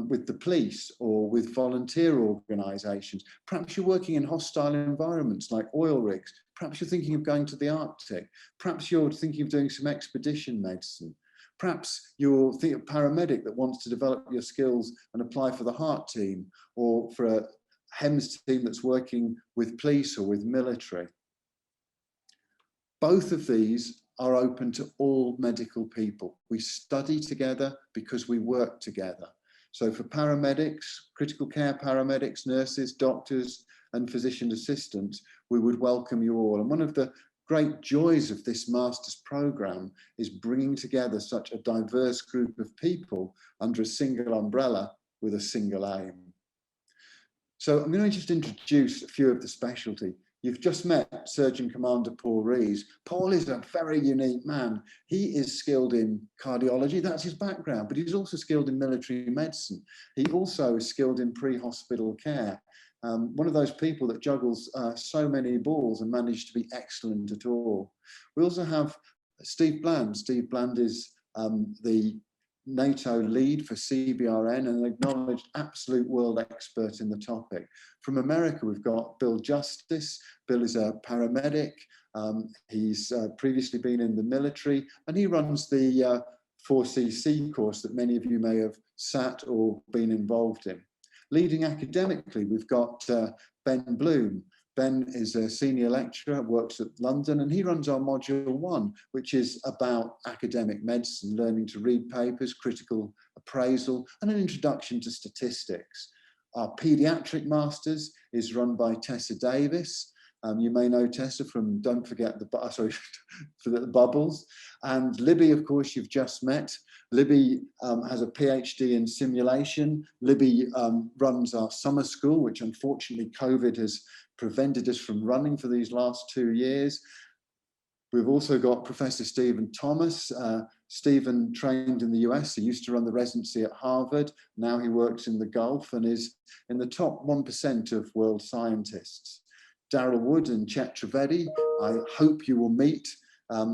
with the police or with volunteer organisations. Perhaps you're working in hostile environments like oil rigs. Perhaps you're thinking of going to the Arctic. Perhaps you're thinking of doing some expedition medicine. Perhaps you're a paramedic that wants to develop your skills and apply for the heart team, or for a HEMS team that's working with police or with military. Both of these are open to all medical people. We study together because we work together. So for paramedics, critical care paramedics, nurses, doctors, and physician assistants, we would welcome you all. And one of the great joys of this master's program is bringing together such a diverse group of people under a single umbrella with a single aim. So I'm going to just introduce a few of the specialty. You've just met Surgeon Commander Paul Rees. Paul is a very unique man. He is skilled in cardiology, that's his background, but he's also skilled in military medicine. He also is skilled in pre-hospital care. One of those people that juggles so many balls and managed to be excellent at all. We also have Steve Bland. Steve Bland is the NATO lead for CBRN and an acknowledged absolute world expert in the topic. From America, we've got Bill Justice. Bill is a paramedic. He's previously been in the military, and he runs the 4CC course that many of you may have sat or been involved in. Leading academically, we've got Ben Bloom. Ben is a senior lecturer, works at London, and he runs our module 1, which is about academic medicine, learning to read papers, critical appraisal, and an introduction to statistics. Our paediatric masters is run by Tessa Davis. You may know Tessa from Don't Forget the, for the Bubbles. And Libby, of course, you've just met. Libby has a PhD in simulation. Libby runs our summer school, which unfortunately COVID has prevented us from running for these last 2 years. We've also got Professor Stephen Thomas. Stephen trained in the US. He used to run the residency at Harvard. Now he works in the Gulf and is in the top 1% of world scientists. Darryl Wood and Chet Trivedi, I hope you will meet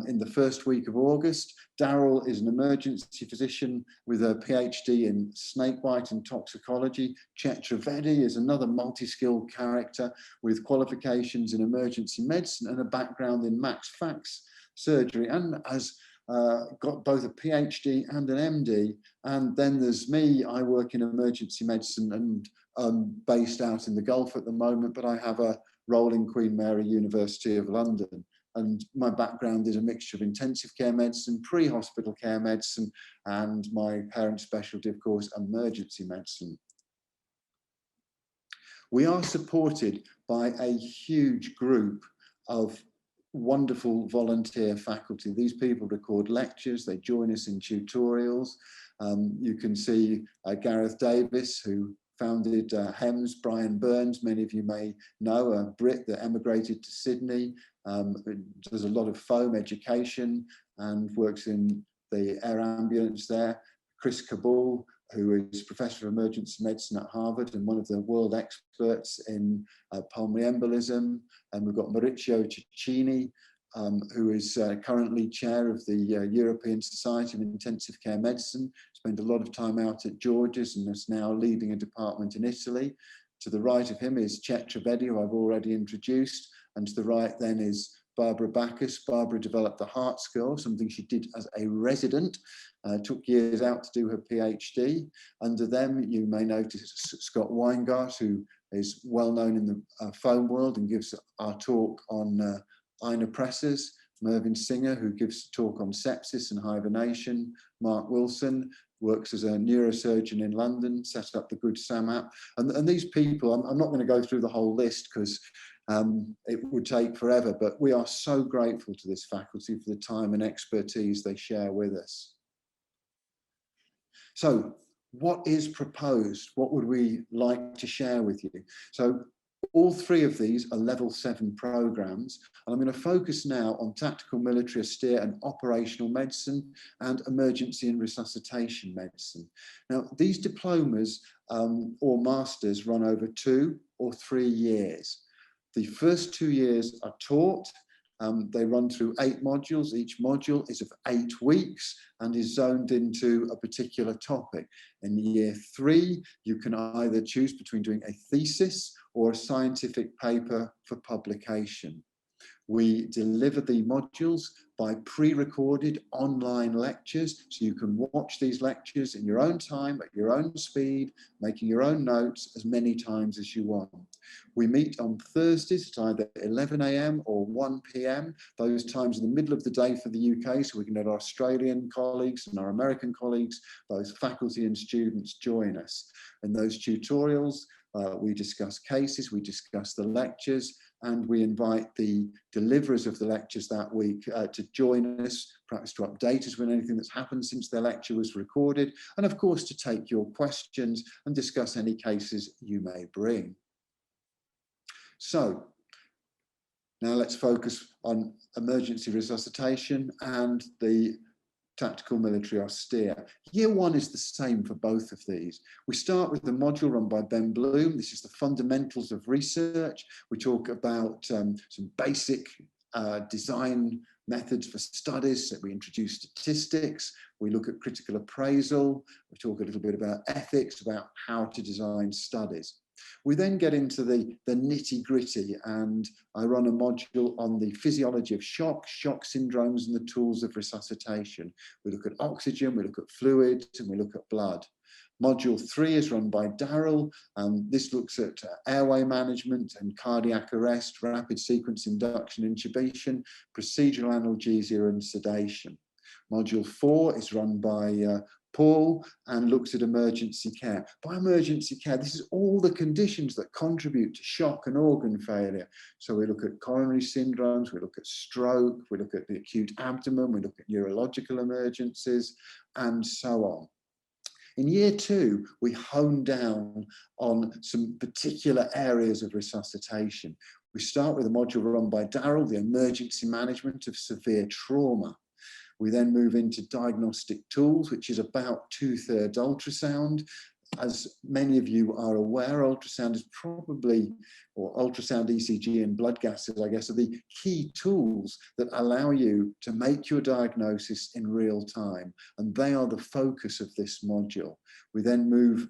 in the first week of August. Darryl is an emergency physician with a PhD in snakebite and toxicology. Chet Trivedi is another multi-skilled character with qualifications in emergency medicine and a background in max fax surgery, and has got both a PhD and an MD. And then there's me. I work in emergency medicine and I'm based out in the Gulf at the moment, but I have a role in Queen Mary University of London. And my background is a mixture of intensive care medicine, pre-hospital care medicine, and my parent specialty, of course, emergency medicine. We are supported by a huge group of wonderful volunteer faculty. These people record lectures, they join us in tutorials. You can see Gareth Davis, who founded HEMS, Brian Burns, many of you may know, a Brit that emigrated to Sydney, does a lot of foam education and works in the air ambulance there. Chris Cabul, who is Professor of Emergency Medicine at Harvard and one of the world experts in pulmonary embolism. And we've got Maurizio Cecchini, who is currently chair of the European Society of Intensive Care Medicine, spent a lot of time out at George's and is now leading a department in Italy. To the right of him is Chet Trivedi, who I've already introduced, and to the right then is Barbara Backus. Barbara developed the heart score, something she did as a resident, took years out to do her PhD. Under them, you may notice Scott Weingart, who is well known in the foam world and gives our talk on inopressors. Mervyn Singer, who gives a talk on sepsis and hibernation. Mark Wilson works as a neurosurgeon in London, set up the Good Sam app. And these people, I'm not going to go through the whole list because it would take forever, but we are so grateful to this faculty for the time and expertise they share with us. So what is proposed? What would we like to share with you? So all three of these are level 7 programs, and I'm going to focus now on tactical military austere and operational medicine and emergency and resuscitation medicine. Now, these diplomas or masters run over 2 or 3 years. The first 2 years are taught. They run through 8 modules. Each module is of 8 weeks and is zoned into a particular topic. In year 3, you can either choose between doing a thesis or a scientific paper for publication. We deliver the modules by pre-recorded online lectures, so you can watch these lectures in your own time, at your own speed, making your own notes as many times as you want. We meet on Thursdays at either 11 AM or 1 PM. Those times in the middle of the day for the UK, so we can let our Australian colleagues and our American colleagues, both faculty and students, join us. In those tutorials, we discuss cases, we discuss the lectures, and we invite the deliverers of the lectures that week to join us, perhaps to update us with anything that's happened since their lecture was recorded, and of course to take your questions and discuss any cases you may bring. So now let's focus on emergency resuscitation and the tactical military austere. Year 1 is the same for both of these. We start with the module run by Ben Bloom. This is the fundamentals of research. We talk about some basic design methods for studies. So we introduce statistics. We look at critical appraisal. We talk a little bit about ethics, about how to design studies. We then get into the nitty-gritty, and I run a module on the physiology of shock syndromes, and the tools of resuscitation. We look at oxygen, we look at fluids, and we look at blood. Module 3 is run by Daryl, and this looks at airway management and cardiac arrest, rapid sequence induction intubation, procedural analgesia, and sedation. Module 4 is run by Paul and looks at emergency care. By emergency care, this is all the conditions that contribute to shock and organ failure. So we look at coronary syndromes, we look at stroke, we look at the acute abdomen, we look at neurological emergencies, and so on. In year 2, we hone down on some particular areas of resuscitation. We start with a module run by Daryl, the emergency management of severe trauma. We then move into diagnostic tools, which is about 2/3 ultrasound. As many of you are aware, ultrasound is probably, or ultrasound, ECG and blood gases, I guess, are the key tools that allow you to make your diagnosis in real time. And they are the focus of this module. We then move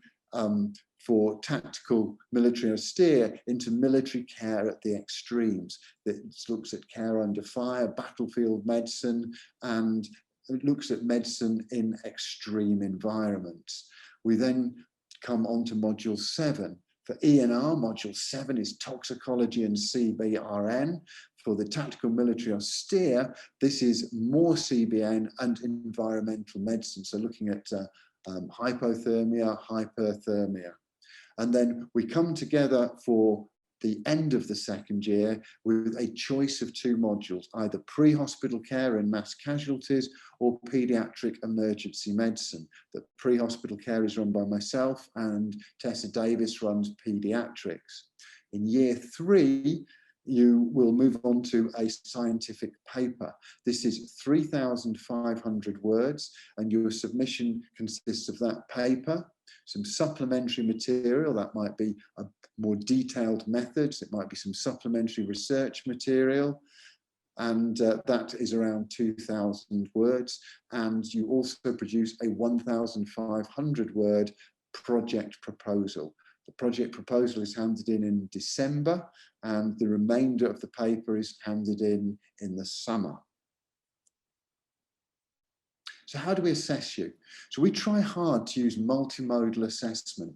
for tactical military austere into military care at the extremes. This looks at care under fire, battlefield medicine, and it looks at medicine in extreme environments. We then come on to module 7. For ENR, module 7 is toxicology and CBRN. For the tactical military austere, this is more CBN and environmental medicine. So looking at hypothermia, hyperthermia. And then we come together for the end of the second year with a choice of 2 modules, either pre-hospital care and mass casualties or pediatric emergency medicine. The pre-hospital care is run by myself, and Tessa Davis runs pediatrics. In year 3, you will move on to a scientific paper. This is 3,500 words, and your submission consists of that paper, some supplementary material, that might be a more detailed methods, it might be some supplementary research material, and that is around 2,000 words. And you also produce a 1,500 word project proposal. The project proposal is handed in December, and the remainder of the paper is handed in the summer. So how do we assess you? So we try hard to use multimodal assessment.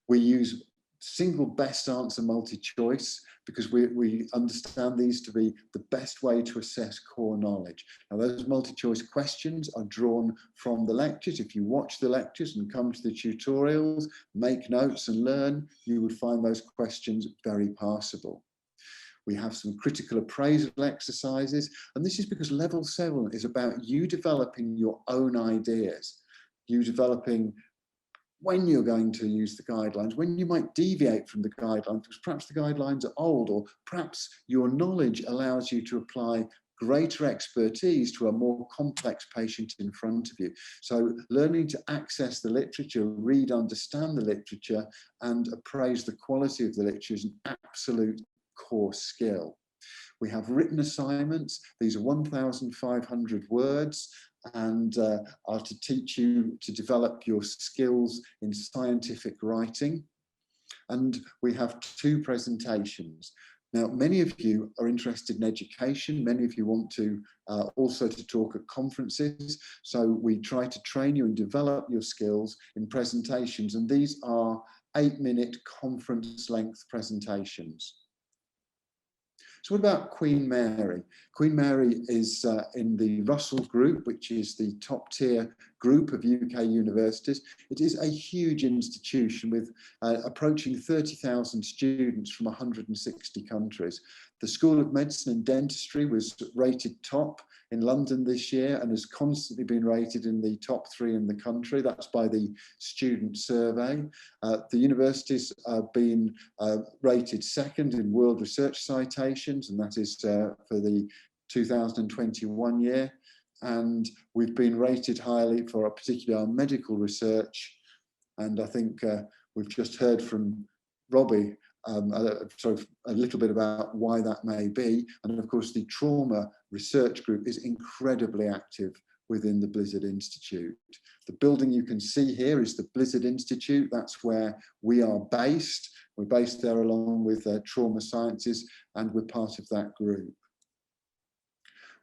We use single best answer multi-choice because we understand these to be the best way to assess core knowledge. Now, those multi-choice questions are drawn from the lectures. If you watch the lectures and come to the tutorials, make notes and learn, you would find those questions very passable. We have some critical appraisal exercises, and this is because level 7 is about you developing your own ideas, you developing when you're going to use the guidelines, when you might deviate from the guidelines, because perhaps the guidelines are old, or perhaps your knowledge allows you to apply greater expertise to a more complex patient in front of you. So learning to access the literature, read, understand the literature, and appraise the quality of the literature is an absolute core skill. We have written assignments. These are 1,500 words and are to teach you to develop your skills in scientific writing. And we have 2 presentations. Now, many of you are interested in education. Many of you want to also to talk at conferences. So we try to train you and develop your skills in presentations. And these are 8-minute conference length presentations. So what about Queen Mary? Queen Mary is in the Russell Group, which is the top tier group of UK universities. It is a huge institution with approaching 30,000 students from 160 countries. The School of Medicine and Dentistry was rated top in London this year and has constantly been rated in the top 3 in the country. That's by the student survey. The universities have been rated 2nd in World Research Citations, and that is for the 2021 year. And we've been rated highly for particularly our medical research. And I think we've just heard from Robbie sort of a little bit about why that may be. And of course, the trauma research group is incredibly active within the Blizard Institute. The building you can see here is the Blizard Institute. That's where we are based. We're based there along with Trauma Sciences, and we're part of that group.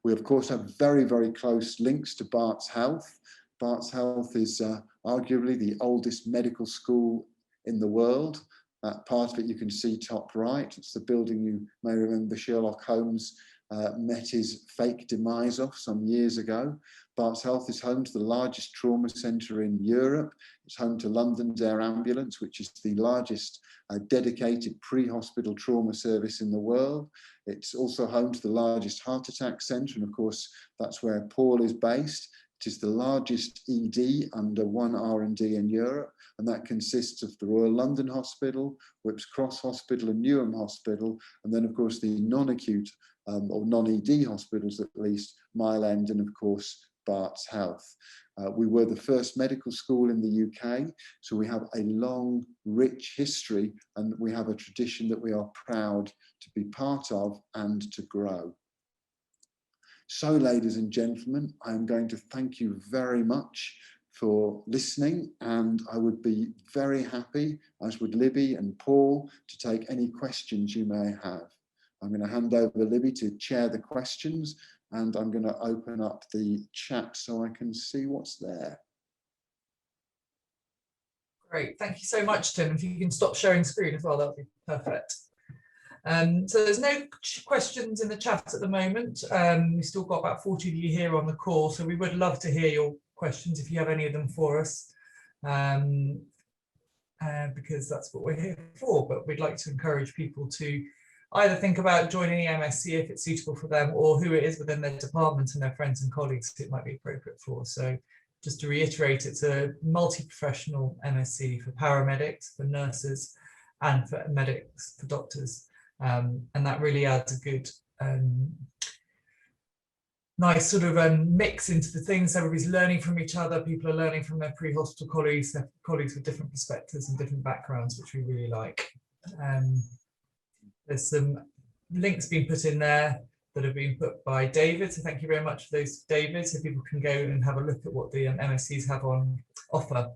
We, of course, have very, very close links to Barts Health. Barts Health is arguably the oldest medical school in the world. Part of it you can see top right. It's the building you may remember Sherlock Holmes met his fake demise of some years ago. Barts Health is home to the largest trauma centre in Europe. It's home to London's Air Ambulance, which is the largest dedicated pre-hospital trauma service in the world. It's also home to the largest heart attack centre, and of course that's where Paul is based. It is the largest ED under one R&D in Europe, and that consists of the Royal London Hospital, Whipps Cross Hospital and Newham Hospital, and then of course the non-acute or non-ED hospitals, at least, Mile End, and of course Barts Health. We were the first medical school in the UK, so we have a long, rich history, and we have a tradition that we are proud to be part of and to grow. So, ladies and gentlemen, I am going to thank you very much for listening, and I would be very happy, as would Libby and Paul, to take any questions you may have. I'm going to hand over Libby to chair the questions, and I'm going to open up the chat so I can see what's there. Great, thank you so much, Tim. If you can stop sharing screen as well, that would be perfect. So there's no questions in the chat at the moment. We've still got about 40 of you here on the call, so we would love to hear your questions if you have any of them for us, because that's what we're here for. But we'd like to encourage people to either think about joining the MSc if it's suitable for them, or who it is within their department and their friends and colleagues it might be appropriate for. So just to reiterate, it's a multi-professional MSc for paramedics, for nurses, and for medics, for doctors. And that really adds a good, nice sort of mix into the things. Everybody's learning from each other. People are learning from their pre-hospital colleagues, their colleagues with different perspectives and different backgrounds, which we really like. There's some links being put in there that have been put by David. So thank you very much for those, David. So people can go and have a look at what the MSCs have on offer.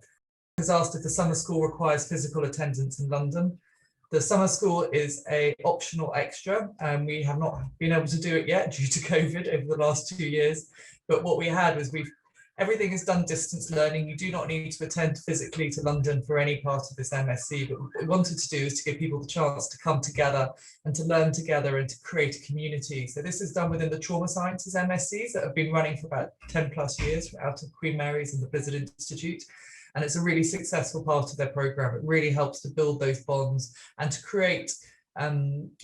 has asked if the summer school requires physical attendance in London. The summer school is a optional extra, and we have not been able to do it yet due to COVID over the last 2 years. But what we had was everything is done distance learning. You do not need to attend physically to London for any part of this MSc, but what we wanted to do is to give people the chance to come together and to learn together and to create a community. So this is done within the Trauma Sciences MScs that have been running for about 10 plus years out of Queen Mary's and the Blizard Institute. And it's a really successful part of their program. It really helps to build those bonds and to create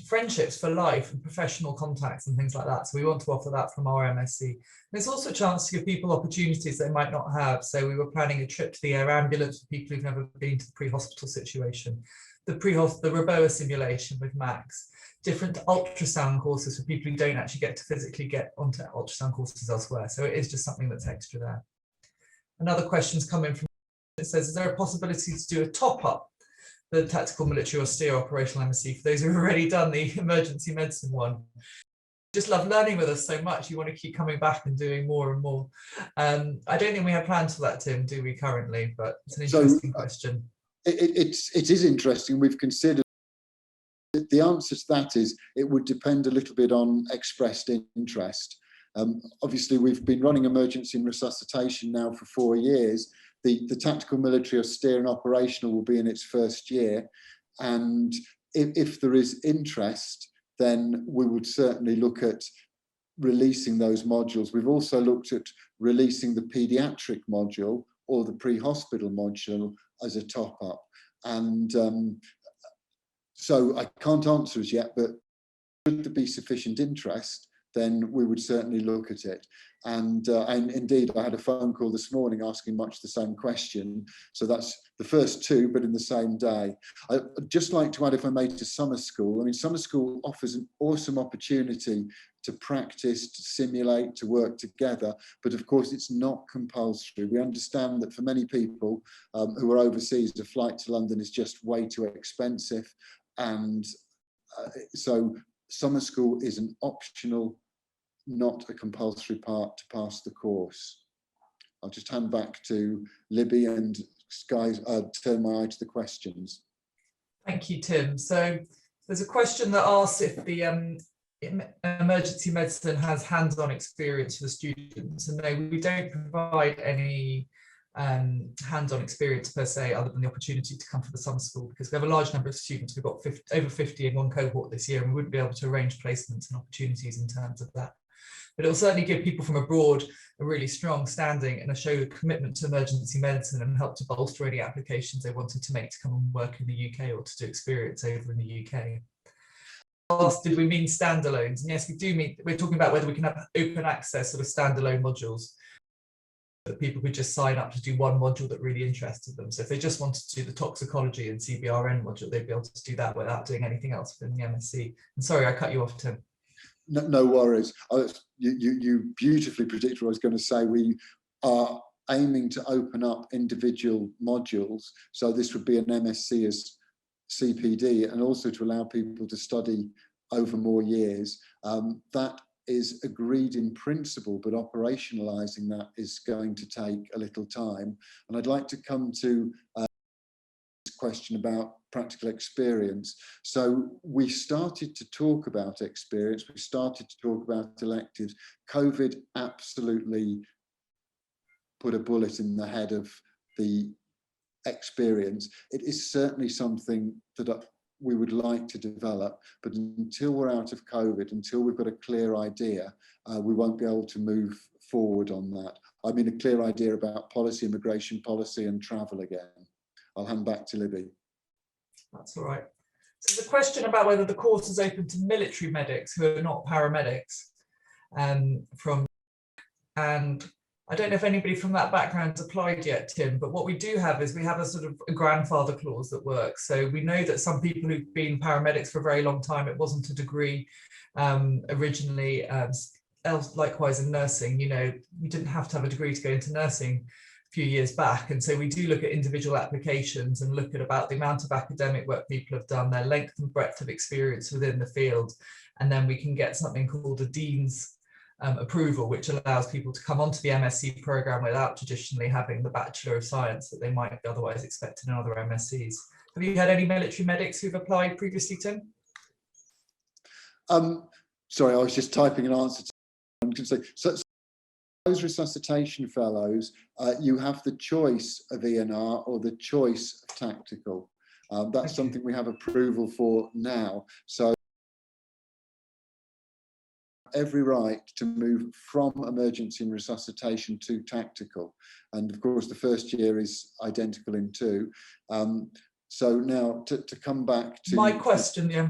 friendships for life and professional contacts and things like that. So we want to offer that from our MSc. And it's also a chance to give people opportunities they might not have. So we were planning a trip to the air ambulance for people who've never been to the pre-hospital situation, the REBOA simulation with Max, different ultrasound courses for people who don't actually get to physically get onto ultrasound courses elsewhere. So it is just something that's extra there. Another question's coming from, it says, is there a possibility to do a top-up, the tactical military austere operational MSc, for those who have already done the emergency medicine one? Just love learning with us so much. You want to keep coming back and doing more and more. I don't think we have plans for that, Tim, do we currently? But it's an interesting question. It is interesting. We've considered. The answer to that is it would depend a little bit on expressed interest. Obviously, we've been running emergency and resuscitation now for 4 years. The tactical military austere and operational will be in its first year. And if there is interest, then we would certainly look at releasing those modules. We've also looked at releasing the paediatric module or the pre-hospital module as a top-up. And so I can't answer as yet, but should there be sufficient interest, then we would certainly look at it. And indeed, I had a phone call this morning asking much the same question. So that's the first 2, but in the same day. I'd just like to add, if I may, to summer school. I mean, summer school offers an awesome opportunity to practice, to simulate, to work together. But of course, it's not compulsory. We understand that for many people who are overseas, a flight to London is just way too expensive. And so summer school is an optional, not a compulsory part to pass the course. I'll just hand back to Libby and guys, turn my eye to the questions. Thank you, Tim. So there's a question that asks if the emergency medicine has hands-on experience for the students. And no, we don't provide any hands-on experience per se, other than the opportunity to come for the summer school, because we have a large number of students. We've got over 50 in one cohort this year, and we wouldn't be able to arrange placements and opportunities in terms of that. But it will certainly give people from abroad a really strong standing and a show of commitment to emergency medicine, and help to bolster any applications they wanted to make to come and work in the UK or to do experience over in the UK. Asked, did we mean standalones? And yes, we do mean, we're talking about whether we can have open access sort of standalone modules that people could just sign up to do one module that really interested them. So if they just wanted to do the toxicology and CBRN module, they'd be able to do that without doing anything else within the MSc. And sorry, I cut you off, Tim. No worries. You beautifully predicted what I was going to say. We are aiming to open up individual modules. So this would be an MSc as CPD, and also to allow people to study over more years. That is agreed in principle, but operationalizing that is going to take a little time. And I'd like to come to this question about practical experience. So we started to talk about experience, we started to talk about electives. COVID absolutely put a bullet in the head of the experience. It is certainly something that we would like to develop, but until we're out of COVID, until we've got a clear idea, we won't be able to move forward on that. I mean, a clear idea about policy, immigration policy and travel again. I'll hand back to Libby. That's all right. So there's a question about whether the course is open to military medics who are not paramedics and I don't know if anybody from that background's applied yet, Tim, but what we do have is we have a sort of a grandfather clause that works. So we know that some people who've been paramedics for a very long time, it wasn't a degree originally, likewise in nursing, you know, you didn't have to have a degree to go into nursing a few years back. And so we do look at individual applications and look at about the amount of academic work people have done, their length and breadth of experience within the field. And then we can get something called a dean's approval, which allows people to come onto the MSc programme without traditionally having the Bachelor of Science that they might otherwise expect in other MScs. Have you had any military medics who've applied previously, Tim? Sorry, I was just typing an answer to so those resuscitation fellows, you have the choice of ENR or the choice of tactical. That's something we have approval for now. So every right to move from emergency and resuscitation to tactical. And of course, the first year is identical in 2. So now to come back to my question, yeah.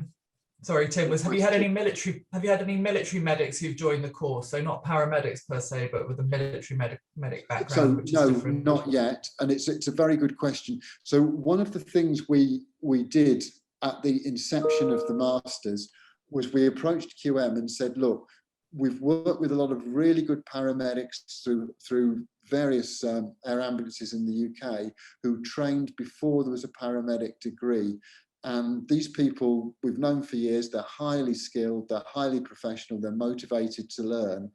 Sorry, Tim, was have you had any military medics who've joined the course? So not paramedics per se, but with a military medic background. So no, not yet. And it's a very good question. So one of the things we did at the inception of the Masters was we approached QM and said, look, we've worked with a lot of really good paramedics through various air ambulances in the UK who trained before there was a paramedic degree. And these people we've known for years, they're highly skilled, they're highly professional, they're motivated to learn.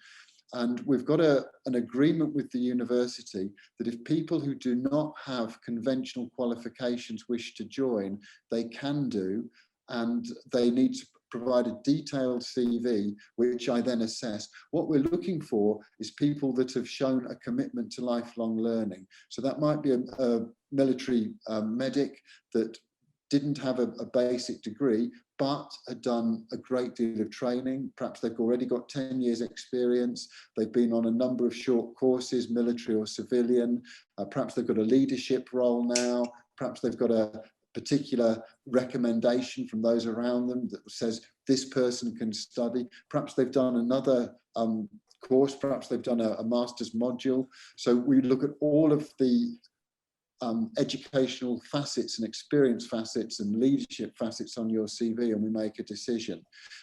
And we've got an agreement with the university that if people who do not have conventional qualifications wish to join, they can do, and they need to provide a detailed CV, which I then assess. What we're looking for is people that have shown a commitment to lifelong learning. So that might be a military medic that didn't have a basic degree, but had done a great deal of training. Perhaps they've already got 10 years experience. They've been on a number of short courses, military or civilian. Perhaps they've got a leadership role now. Perhaps they've got a particular recommendation from those around them that says this person can study. Perhaps they've done another course. Perhaps they've done a master's module. So we look at all of the educational facets and experience facets and leadership facets on your CV, and we make a decision.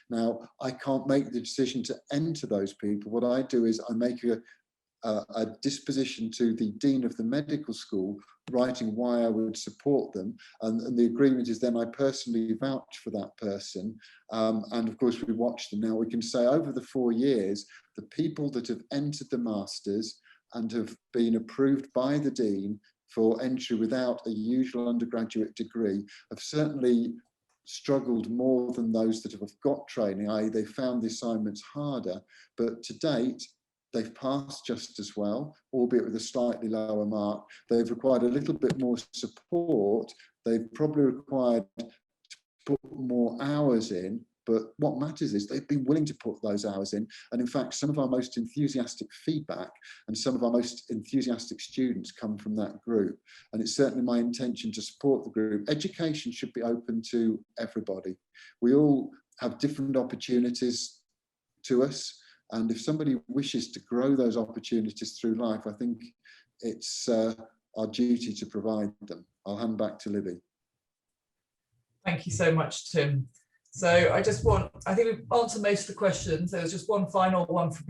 Now, I can't make the decision to enter those people. What I do is I make a disposition to the Dean of the Medical School, writing why I would support them. And the agreement is then I personally vouch for that person. And of course, we watch them. Now, we can say over the 4 years, the people that have entered the Masters and have been approved by the Dean for entry without a usual undergraduate degree have certainly struggled more than those that have got training, i.e. they found the assignments harder, but to date, they've passed just as well, albeit with a slightly lower mark. They've required a little bit more support. They've probably required to put more hours in, but what matters is they've been willing to put those hours in. And in fact, some of our most enthusiastic feedback and some of our most enthusiastic students come from that group. And it's certainly my intention to support the group. Education should be open to everybody. We all have different opportunities to us. And if somebody wishes to grow those opportunities through life, I think it's our duty to provide them. I'll hand back to Libby. Thank you so much, Tim. So I think we've answered most of the questions. There was just one final one from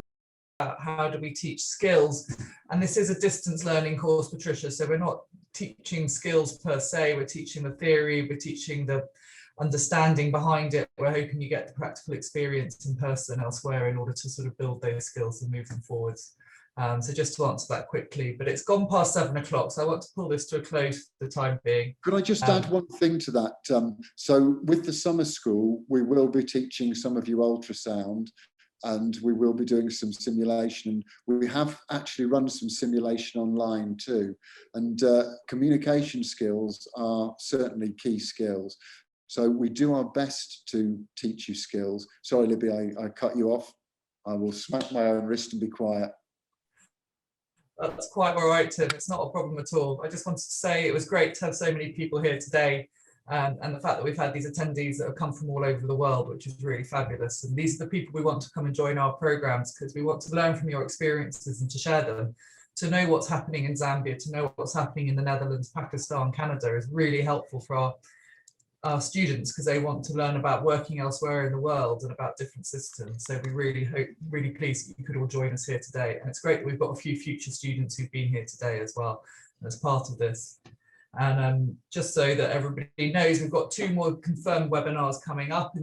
how do we teach skills? And this is a distance learning course, Patricia. So we're not teaching skills per se, we're teaching the theory, we're teaching the understanding behind it. We're hoping you get the practical experience in person elsewhere in order to sort of build those skills and move them forwards. So just to answer that quickly, but it's gone past 7 o'clock, so I want to pull this to a close for the time being. Could I just add one thing to that? So with the summer school, we will be teaching some of you ultrasound, and we will be doing some simulation. We have actually run some simulation online too, and communication skills are certainly key skills. So we do our best to teach you skills. Sorry, Libby, I cut you off. I will smack my own wrist and be quiet. That's quite all right, Tim. It's not a problem at all. I just wanted to say it was great to have so many people here today, and the fact that we've had these attendees that have come from all over the world, which is really fabulous. And these are the people we want to come and join our programs, because we want to learn from your experiences and to share them. To know what's happening in Zambia, to know what's happening in the Netherlands, Pakistan, Canada is really helpful for our students, because they want to learn about working elsewhere in the world and about different systems. So we really pleased that you could all join us here today. And it's great that we've got a few future students who've been here today as well as part of this. And just so that everybody knows, we've got 2 more confirmed webinars coming up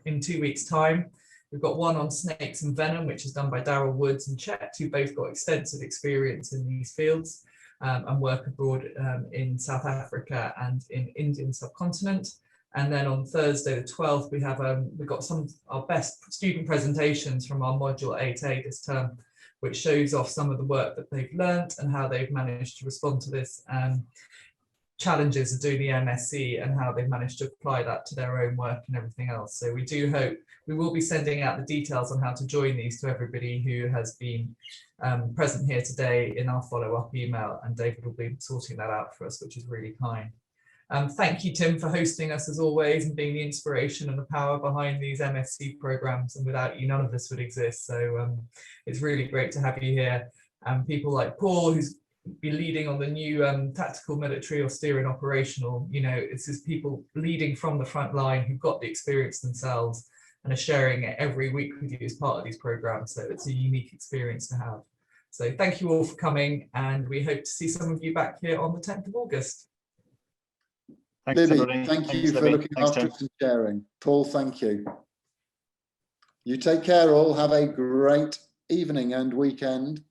in 2 weeks' time. We've got one on snakes and venom, which is done by Daryl Woods and Chet, who both got extensive experience in these fields and work abroad in South Africa and in Indian subcontinent. And then on Thursday, the 12th, we've got some of our best student presentations from our module 8A this term, which shows off some of the work that they've learnt and how they've managed to respond to this challenges of doing the MSc and how they've managed to apply that to their own work and everything else. So we do hope we will be sending out the details on how to join these to everybody who has been present here today in our follow-up email, and David will be sorting that out for us, which is really kind. Thank you, Tim, for hosting us as always and being the inspiration and the power behind these MSc programs. And without you, none of this would exist. So it's really great to have you here. People like Paul, who's been leading on the new tactical, military, austere and operational. You know, it's just people leading from the front line who've got the experience themselves and are sharing it every week with you as part of these programs. So it's a unique experience to have. So thank you all for coming, and we hope to see some of you back here on the 10th of August. Thanks, Libby, everybody. thank you Thanks, for Libby. looking Thanks, after Tim. us and sharing. Paul, thank you. You take care all. Have a great evening and weekend.